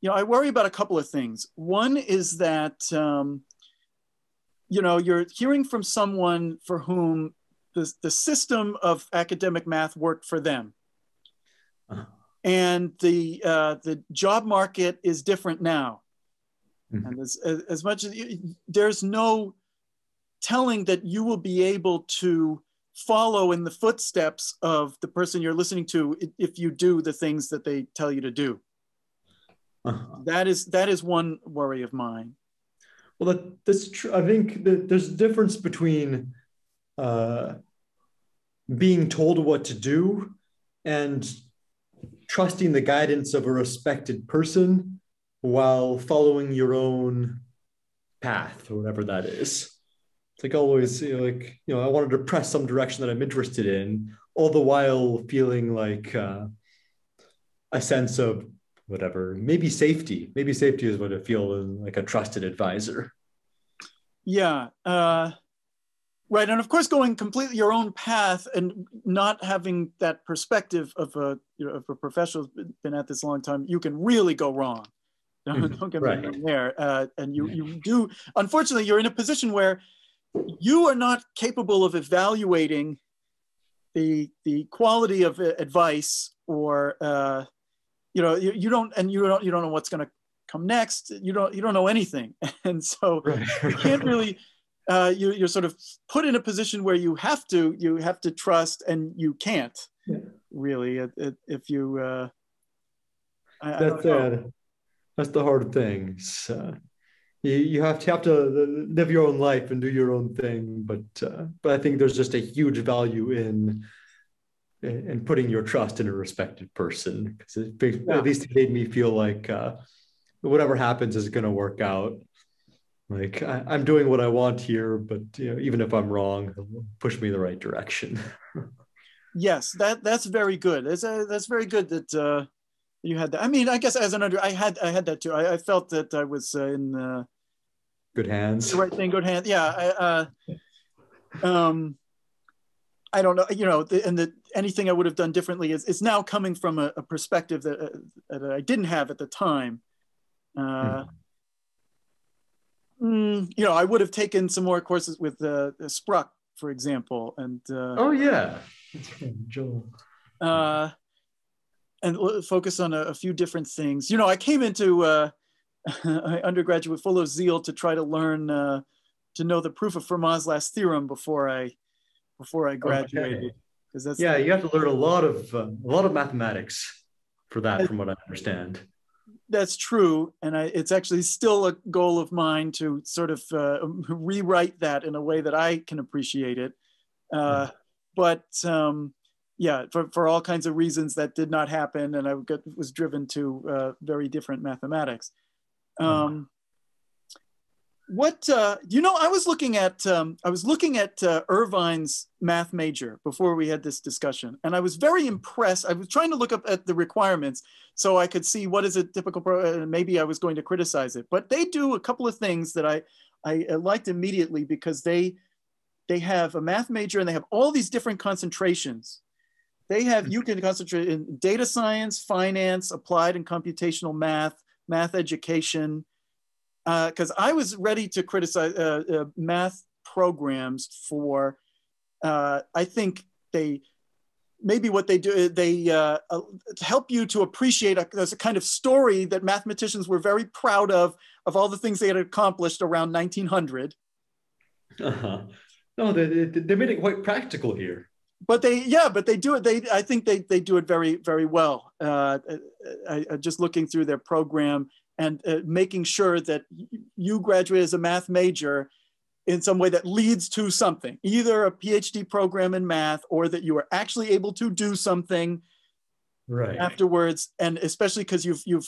know, I worry about a couple of things. One is that, you know, you're hearing from someone for whom the system of academic math worked for them. And the job market is different now. And as much as there's no telling that you will be able to follow in the footsteps of the person you're listening to if you do the things that they tell you to do. That is one worry of mine. Well, that's true. I think that there's a difference between being told what to do and trusting the guidance of a respected person while following your own path or whatever that is. It's like always, I wanted to press some direction that I'm interested in, all the while feeling like a sense of whatever, maybe safety. Maybe safety is what I feel like a trusted advisor. Yeah. Right. And of course, going completely your own path and not having that perspective of a professional who's been at this a long time, you can really go wrong. Don't get me wrong there. And you do, unfortunately, you're in a position where you are not capable of evaluating the quality of advice, or you don't know what's going to come next. You don't know anything, and so you can't really. You're sort of put in a position where you have to trust, and you can't really if you. That's the hard thing. You have to live your own life and do your own thing, but I think there's just a huge value in putting your trust in a respected person, because at least it made me feel like whatever happens is going to work out. Like I'm doing what I want here, but even if I'm wrong, push me in the right direction. Yes, that's very good. That's very good that you had that. I mean, I guess as an I had that too. I felt that I was in good hands. The right thing, good hands. Yeah. I don't know. And anything I would have done differently is now coming from a perspective that I didn't have at the time. I would have taken some more courses with Spruck, for example, and oh yeah, that's right, Joel. And focus on a few different things. I came into undergraduate full of zeal to try to learn to know the proof of Fermat's last theorem before I graduated. Because that's you have to learn a lot of mathematics for that, from what I understand. That's true, and it's actually still a goal of mine to sort of rewrite that in a way that I can appreciate it. But for all kinds of reasons that did not happen, and I was driven to very different mathematics. I was looking at Irvine's math major before we had this discussion, and I was very impressed. I was trying to look up at the requirements so I could see what is a typical and maybe I was going to criticize it. But they do a couple of things that I liked immediately, because they have a math major and they have all these different concentrations. You can concentrate in data science, finance, applied and computational math education. Because I was ready to criticize math programs for, I think what they do, they help you to appreciate there's a kind of story that mathematicians were very proud of all the things they had accomplished around 1900. No, they made it quite practical here. But they do it. I think they do it very, very well. Just looking through their program and making sure that you graduate as a math major in some way that leads to something, either a PhD program in math, or that you are actually able to do something afterwards. And especially because you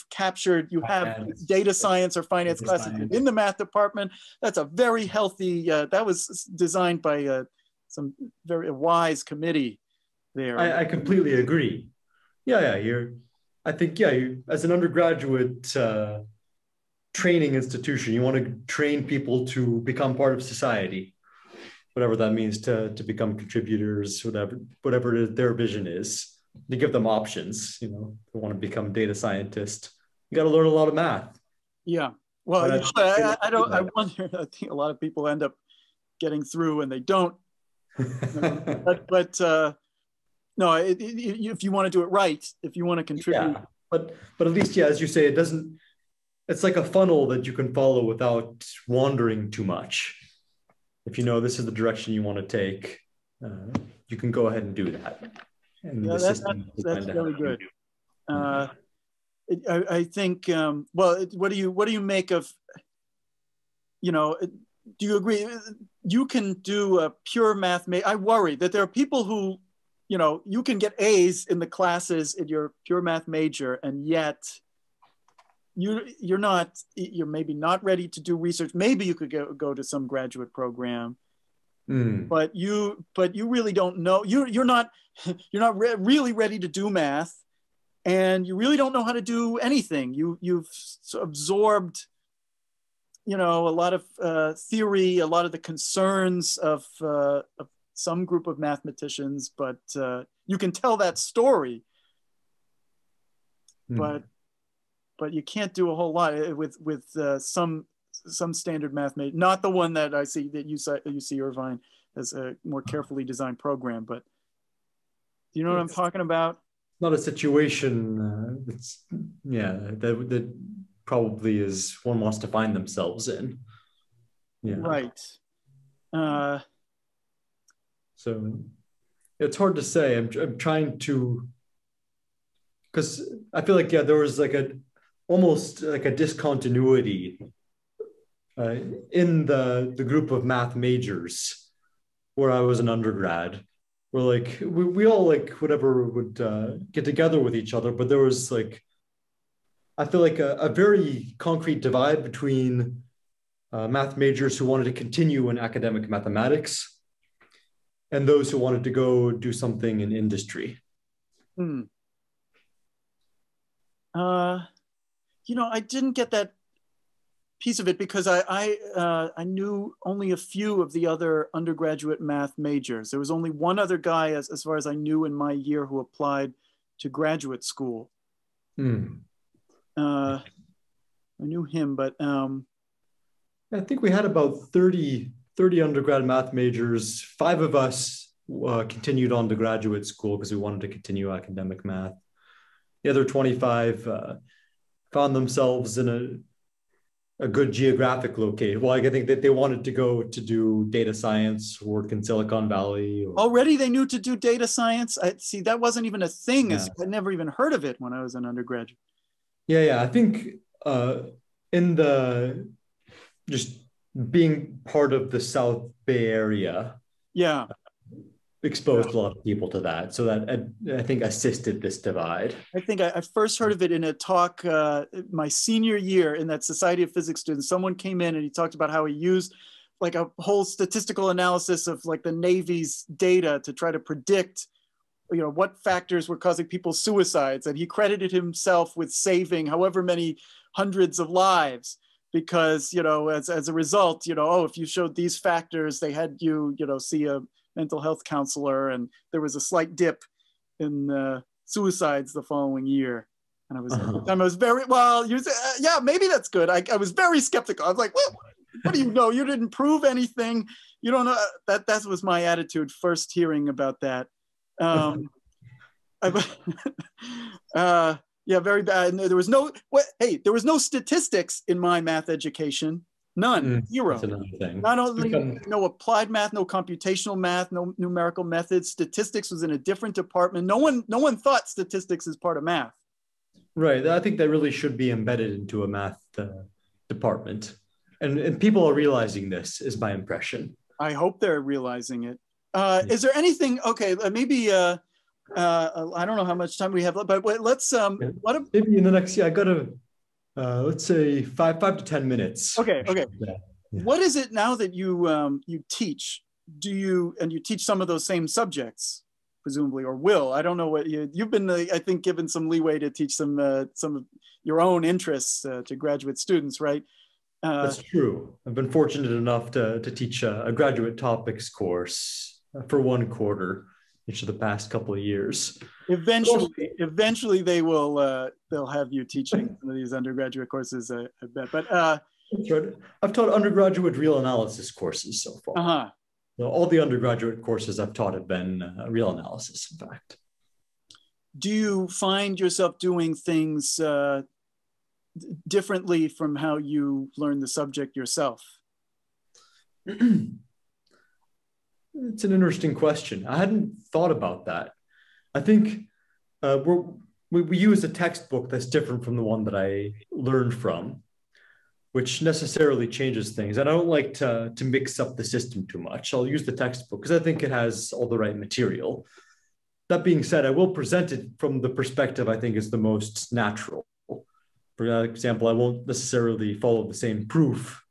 have data science or finance classes in the math department. That's a very healthy, that was designed by some very wise committee there. I completely agree. I think as an undergraduate training institution, you want to train people to become part of society, whatever that means, to become contributors, whatever their vision is. To give them options. They want to become data scientist. You got to learn a lot of math. Yeah. Well, I wonder. I think a lot of people end up getting through and they don't. but no, if you want to do it right, if you want to contribute. Yeah, but at least, as you say, it's like a funnel that you can follow without wandering too much. If you know this is the direction you want to take, you can go ahead and do that. And that's really good. I think, well, what do you make of, do you agree? You can do a pure math. I worry that there are people who, you can get A's in the classes in your pure math major, and yet you're maybe not ready to do research. Maybe you could go to some graduate program, but you really don't know. You're not really ready to do math, and you really don't know how to do anything. You've absorbed, a lot of theory, a lot of the concerns of some group of mathematicians, but you can tell that story, but you can't do a whole lot with some standard math major. Not the one that I see that UC Irvine has a more carefully designed program, but do you know what I'm talking about? Not a situation that probably is one wants to find themselves in. Yeah. Right. So it's hard to say. I'm trying to, because I feel like, there was almost like a discontinuity in the group of math majors where I was an undergrad, where we all whatever would get together with each other, but there was I feel like a very concrete divide between math majors who wanted to continue in academic mathematics and those who wanted to go do something in industry. I didn't get that piece of it because I knew only a few of the other undergraduate math majors. There was only one other guy, as far as I knew, in my year who applied to graduate school. I knew him, but I think we had about 30 undergrad math majors. 5 of us continued on to graduate school because we wanted to continue academic math. The other 25 found themselves in a good geographic location. Well, I think that they wanted to go to do data science, work in Silicon Valley. Already they knew to do data science? See, that wasn't even a thing. Yeah. I never even heard of it when I was an undergraduate. Yeah. I think in just being part of the South Bay Area. Yeah. Exposed a lot of people to that. So that I think assisted this divide. I think I first heard of it in a talk my senior year in that Society of Physics students. Someone came in and he talked about how he used a whole statistical analysis of the Navy's data to try to predict, what factors were causing people's suicides. And he credited himself with saving however many hundreds of lives because, as a result, if you showed these factors, they had you, see a mental health counselor, and there was a slight dip in suicides the following year. And I was very, yeah, maybe that's good. I was very skeptical. I was like, well, what do you know? You didn't prove anything. You don't know. That was my attitude first hearing about that. Yeah, very bad. There was no statistics in my math education. None, zero. That's another thing. Not only no applied math, no computational math, no numerical methods. Statistics was in a different department. No one thought statistics is part of math. Right. I think that really should be embedded into a math department. And people are realizing this, is my impression. I hope they're realizing it. Is there anything, maybe, I don't know how much time we have, but let's, maybe in the next, I got to, let's say 5 to 10 minutes. Okay. Yeah. What is it now that you teach? You teach some of those same subjects, presumably, or will? I don't know what you've been. I think given some leeway to teach some of your own interests to graduate students, right? That's true. I've been fortunate enough to teach a graduate topics course for 1 quarter each of the past couple of years. Eventually they'll have you teaching some of these undergraduate courses, I bet. But that's right. I've taught undergraduate real analysis courses so far. So all the undergraduate courses I've taught have been real analysis, in fact. Do you find yourself doing things differently from how you learn the subject yourself? It's an interesting question. I hadn't thought about that. I think we use a textbook that's different from the one that I learned from, which necessarily changes things. And I don't like to mix up the system too much. I'll use the textbook because I think it has all the right material. That being said, I will present it from the perspective I think is the most natural. For example, I won't necessarily follow the same proof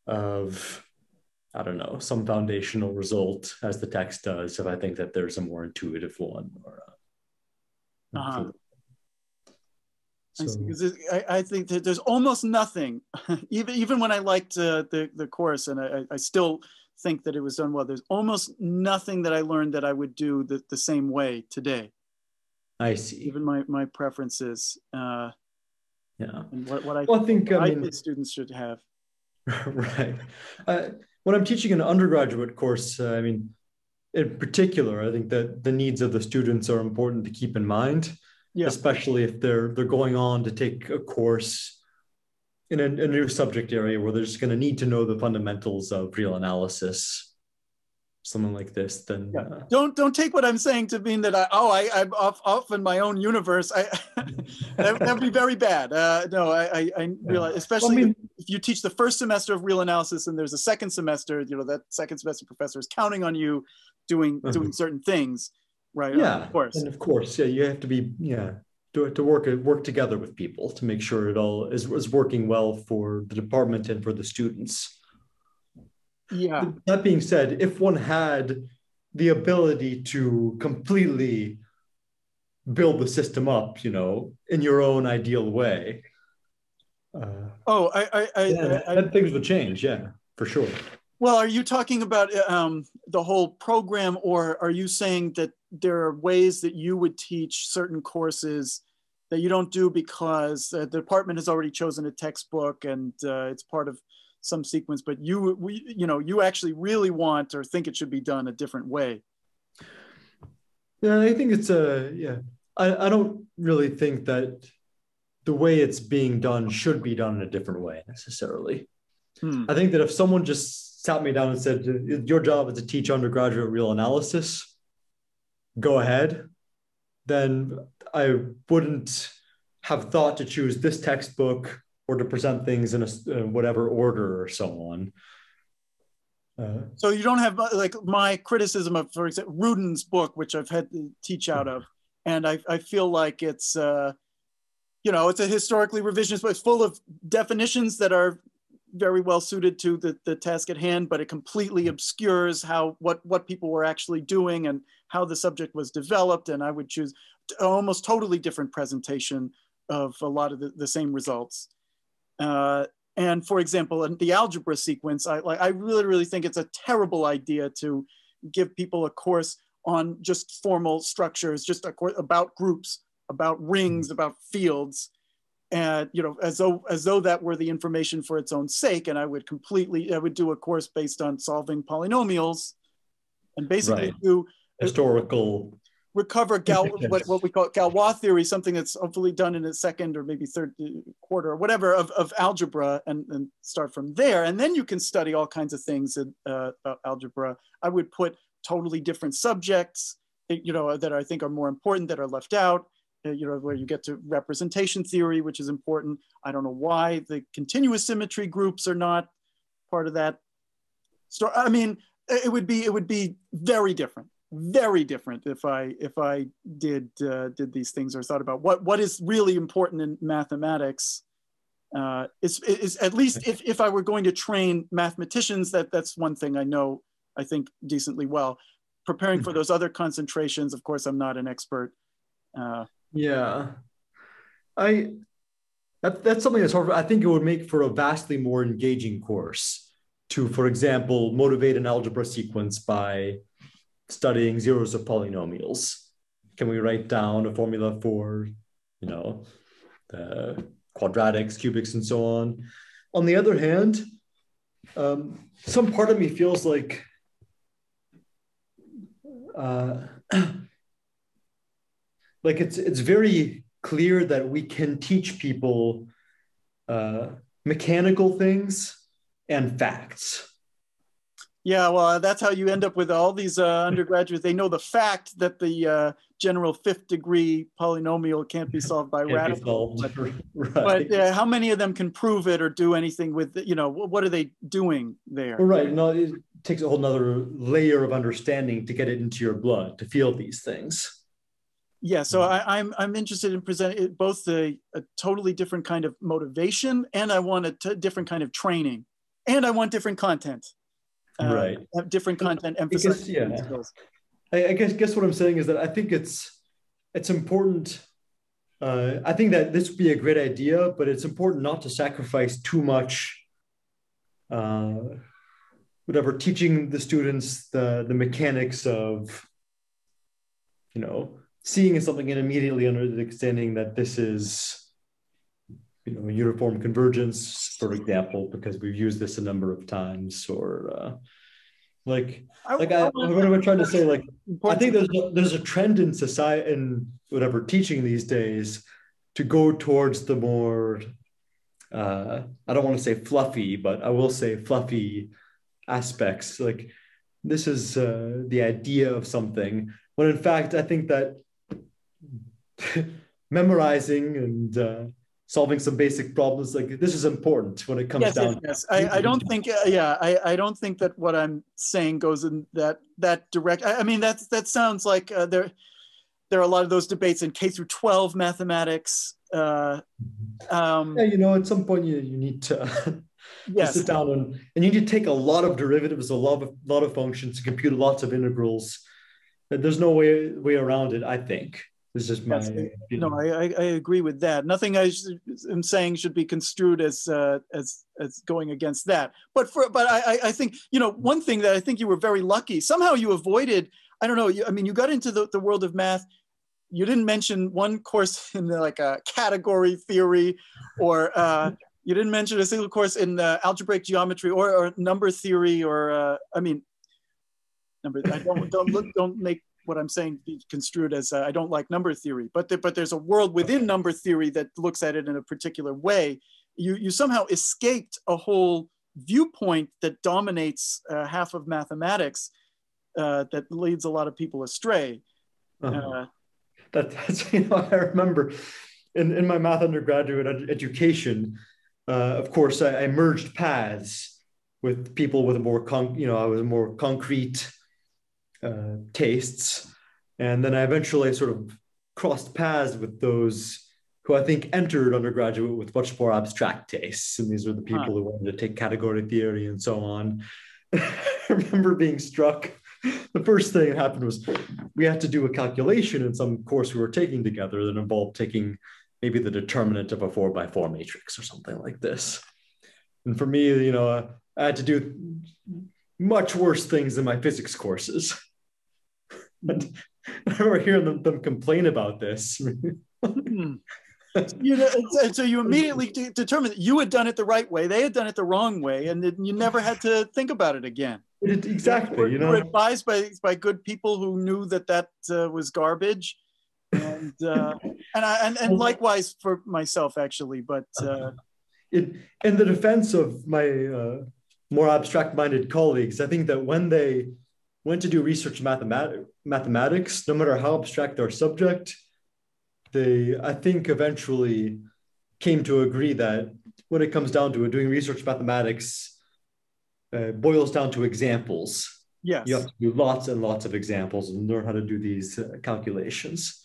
of, I don't know, some foundational result as the text does if I think that there's a more intuitive one. Or so. I think that there's almost nothing, even when I liked the course, and I still think that it was done well, there's almost nothing that I learned that I would do the same way today. I see. Even my preferences. Yeah. And what I think students should have. Right. When I'm teaching an undergraduate course, in particular, I think that the needs of the students are important to keep in mind, especially if they're going on to take a course in a new subject area where they're just going to need to know the fundamentals of real analysis. Something like this, then don't take what I'm saying to mean that I'm off in my own universe. That'd be very bad. No, I realize, especially if you teach the first semester of real analysis and there's a second semester, that second semester professor is counting on you doing certain things, right? Yeah, of course. And of course, you have to be to work together with people to make sure it all is working well for the department and for the students. Yeah. That being said, if one had the ability to completely build the system up, in your own ideal way, then things would change. Yeah, for sure. Well, are you talking about the whole program, or are you saying that there are ways that you would teach certain courses that you don't do because the department has already chosen a textbook and it's part of some sequence, but you actually really want or think it should be done a different way? Yeah, I think it's I don't really think that the way it's being done should be done in a different way necessarily. I think that if someone just sat me down and said, your job is to teach undergraduate real analysis, go ahead, then I wouldn't have thought to choose this textbook or to present things in a whatever order or so on. So you don't have like my criticism of, for example, Rudin's book, which I've had to teach out of, and I feel like it's it's a historically revisionist book. It's full of definitions that are very well suited to the task at hand, but it completely obscures what people were actually doing and how the subject was developed. And I would choose almost totally different presentation of a lot of the same results. And for example, in the algebra sequence, I really think it's a terrible idea to give people a course on just formal structures, just a course about groups, about rings, about fields, and as though that were the information for its own sake. And I would do a course based on solving polynomials, and basically do historical. Recover what we call Galois theory, something that's hopefully done in a second or maybe third quarter or whatever of algebra, and start from there. And then you can study all kinds of things in algebra. I would put totally different subjects, that I think are more important, that are left out, where you get to representation theory, which is important. I don't know why the continuous symmetry groups are not part of that story. I mean, it would be very different. Very different if I did these things or thought about what is really important in mathematics. Is at least if I were going to train mathematicians, that's one thing I think decently well. Preparing for those other concentrations, of course, I'm not an expert. That's something that's hard. I think it would make for a vastly more engaging course to, for example, motivate an algebra sequence by studying zeros of polynomials. Can we write down a formula for, the quadratics, cubics, and so on? On the other hand, some part of me feels like it's very clear that we can teach people mechanical things and facts. Yeah, well, that's how you end up with all these undergraduates. They know the fact that the general fifth degree polynomial can't be solved by radical. But how many of them can prove it or do anything with, what are they doing there? Well, right. No, it takes a whole nother layer of understanding to get it into your blood, to feel these things. Yeah, so I'm interested in presenting both a totally different kind of motivation, and I want a different kind of training, and I want different content. Right. Different content emphasizing skills. I guess what I'm saying is that I think it's important. I think that this would be a great idea, but it's important not to sacrifice too much. Whatever, teaching the students the mechanics of, seeing something and immediately understanding that this is, uniform convergence, for example, because we've used this a number of times, or what am I trying to say? Like, I think there's a trend in society, in whatever teaching these days, to go towards the more, I don't want to say fluffy, but I will say fluffy aspects. Like, this is the idea of something, when in fact, I think that memorizing and solving some basic problems, like, this is important when it comes down. Yes. I don't think, I don't think that what I'm saying goes in that direct. I mean, that sounds like there are a lot of those debates in K through 12 mathematics. At some point you need to, to sit down and you need to take a lot of derivatives, a lot of functions, to compute lots of integrals. There's no way around it, I think. It's just my opinion. No, I agree with that. Nothing I am saying should be construed as going against that. But I think, one thing that I think you were very lucky, somehow you avoided, I don't know, you got into the world of math. You didn't mention one course in category theory, or you didn't mention a single course in algebraic geometry or number theory, or number. Don't make what I'm saying be construed as I don't like number theory, but there's a world within number theory that looks at it in a particular way. You somehow escaped a whole viewpoint that dominates half of mathematics, that leads a lot of people astray. That's I remember in my math undergraduate education, of course, I merged paths with people with a more concrete tastes, and then I eventually sort of crossed paths with those who I think entered undergraduate with much more abstract tastes, and these are the people who wanted to take category theory and so on. I remember being struck. The first thing that happened was we had to do a calculation in some course we were taking together that involved taking maybe the determinant of a 4x4 matrix or something like this. And for me, I had to do much worse things than my physics courses. And I remember hearing them complain about this. So you immediately determined that you had done it the right way, they had done it the wrong way, and you never had to think about it again. Exactly. You were advised by good people who knew that was garbage, and likewise for myself, actually. But in the defense of my more abstract-minded colleagues, I think that when they went to do research mathematics, no matter how abstract their subject, they, I think, eventually came to agree that when it comes down to it, doing research mathematics boils down to examples. Yes. You have to do lots and lots of examples and learn how to do these calculations.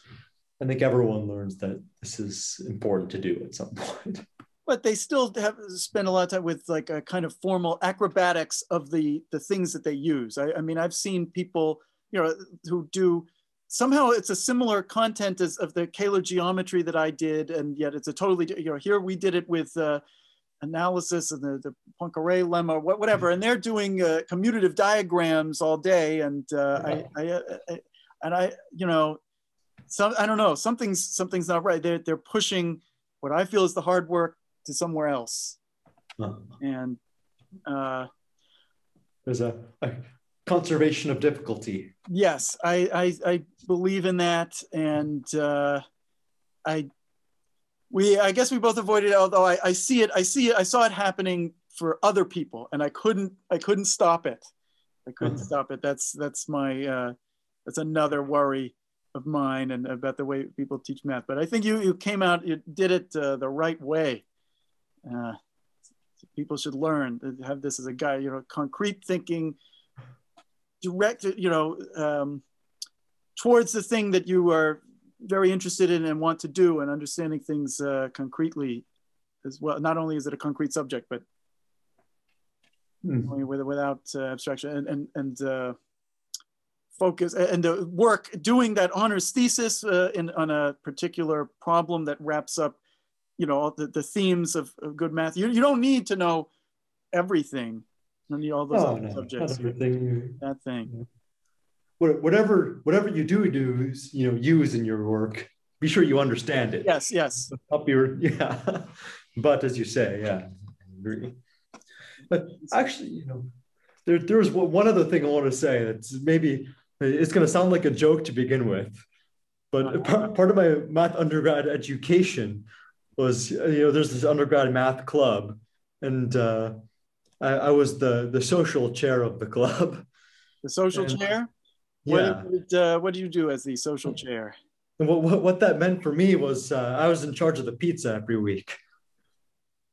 I think everyone learns that this is important to do at some point. But they still have spent a lot of time with like a kind of formal acrobatics of the things that they use. I mean, I've seen people, who do, somehow it's a similar content as of the Kähler geometry that I did, and yet it's a totally, here we did it with analysis and the Poincaré lemma, whatever, and they're doing commutative diagrams all day, and I don't know, something's not right. They're pushing what I feel is the hard work to somewhere else. And there's a conservation of difficulty. Yes, I believe in that, and I guess we both avoided it, although I see it. I saw it happening for other people, and I couldn't stop it. I couldn't stop it. That's my that's another worry of mine and about the way people teach math. But I think you came out, you did it the right way. People should learn to have this as a guide, you know, concrete thinking, directed, you know, towards the thing that you are very interested in and want to do, and understanding things concretely as well. Not only is it a concrete subject, but without abstraction and focus and work doing that honors thesis on a particular problem that wraps up, you know, the themes of good math. You don't need to know everything. You don't need all those other subjects. Not everything. That thing. Whatever you do, you know, use in your work, be sure you understand it. Yes. Up your, yeah. But as you say, yeah, I agree. But actually, you know, there's one other thing I want to say that's maybe, it's going to sound like a joke to begin with, but part of my math undergrad education was, you know, there's this undergrad math club, and I was the social chair of the club. The social chair? Yeah. What do you do as the social chair? And what that meant for me was I was in charge of the pizza every week.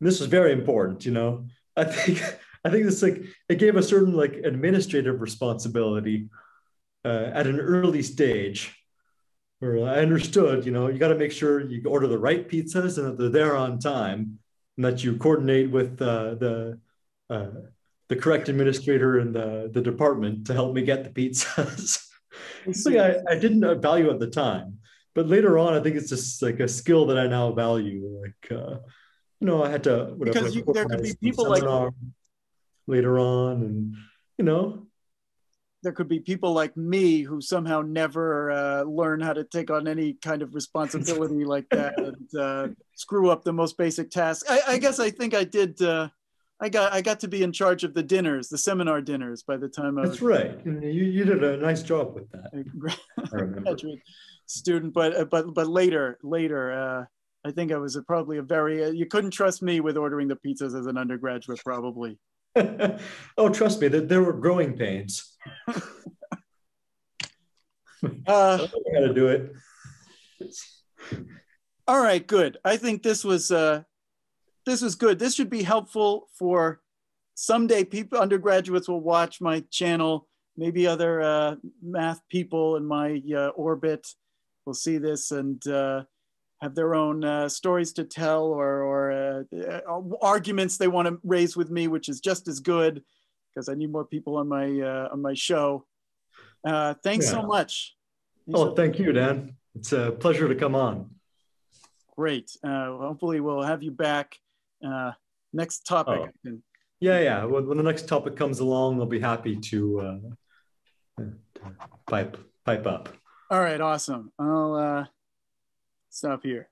And this was very important, you know. I think this, like, it gave a certain like administrative responsibility at an early stage, where I understood, you know, you got to make sure you order the right pizzas and that they're there on time, and that you coordinate with the correct administrator in the department to help me get the pizzas. Something I didn't value at the time, but later on, I think it's just like a skill that I now value. Like, you know, I had to, because there could be people like later on, and you know, there could be people like me who somehow never learn how to take on any kind of responsibility like that, and screw up the most basic tasks. I guess I think I did. I got to be in charge of the dinners, the seminar dinners, by the time I was. That's right. You did a nice job with that. Graduate student, but later, I think I was probably a very. You couldn't trust me with ordering the pizzas as an undergraduate, probably. Oh, trust me, there were growing pains. I don't know how to do it. All right, good. I think this was good. This should be helpful for someday. People, undergraduates, will watch my channel. Maybe other math people in my orbit will see this and have their own stories to tell, or arguments they want to raise with me, which is just as good, because I need more people on my show. Thanks so much. Thank you, Dan. It's a pleasure to come on. Great. Hopefully we'll have you back. Next topic. Yeah. When the next topic comes along, I'll be happy to pipe up. All right, awesome. I'll stop here.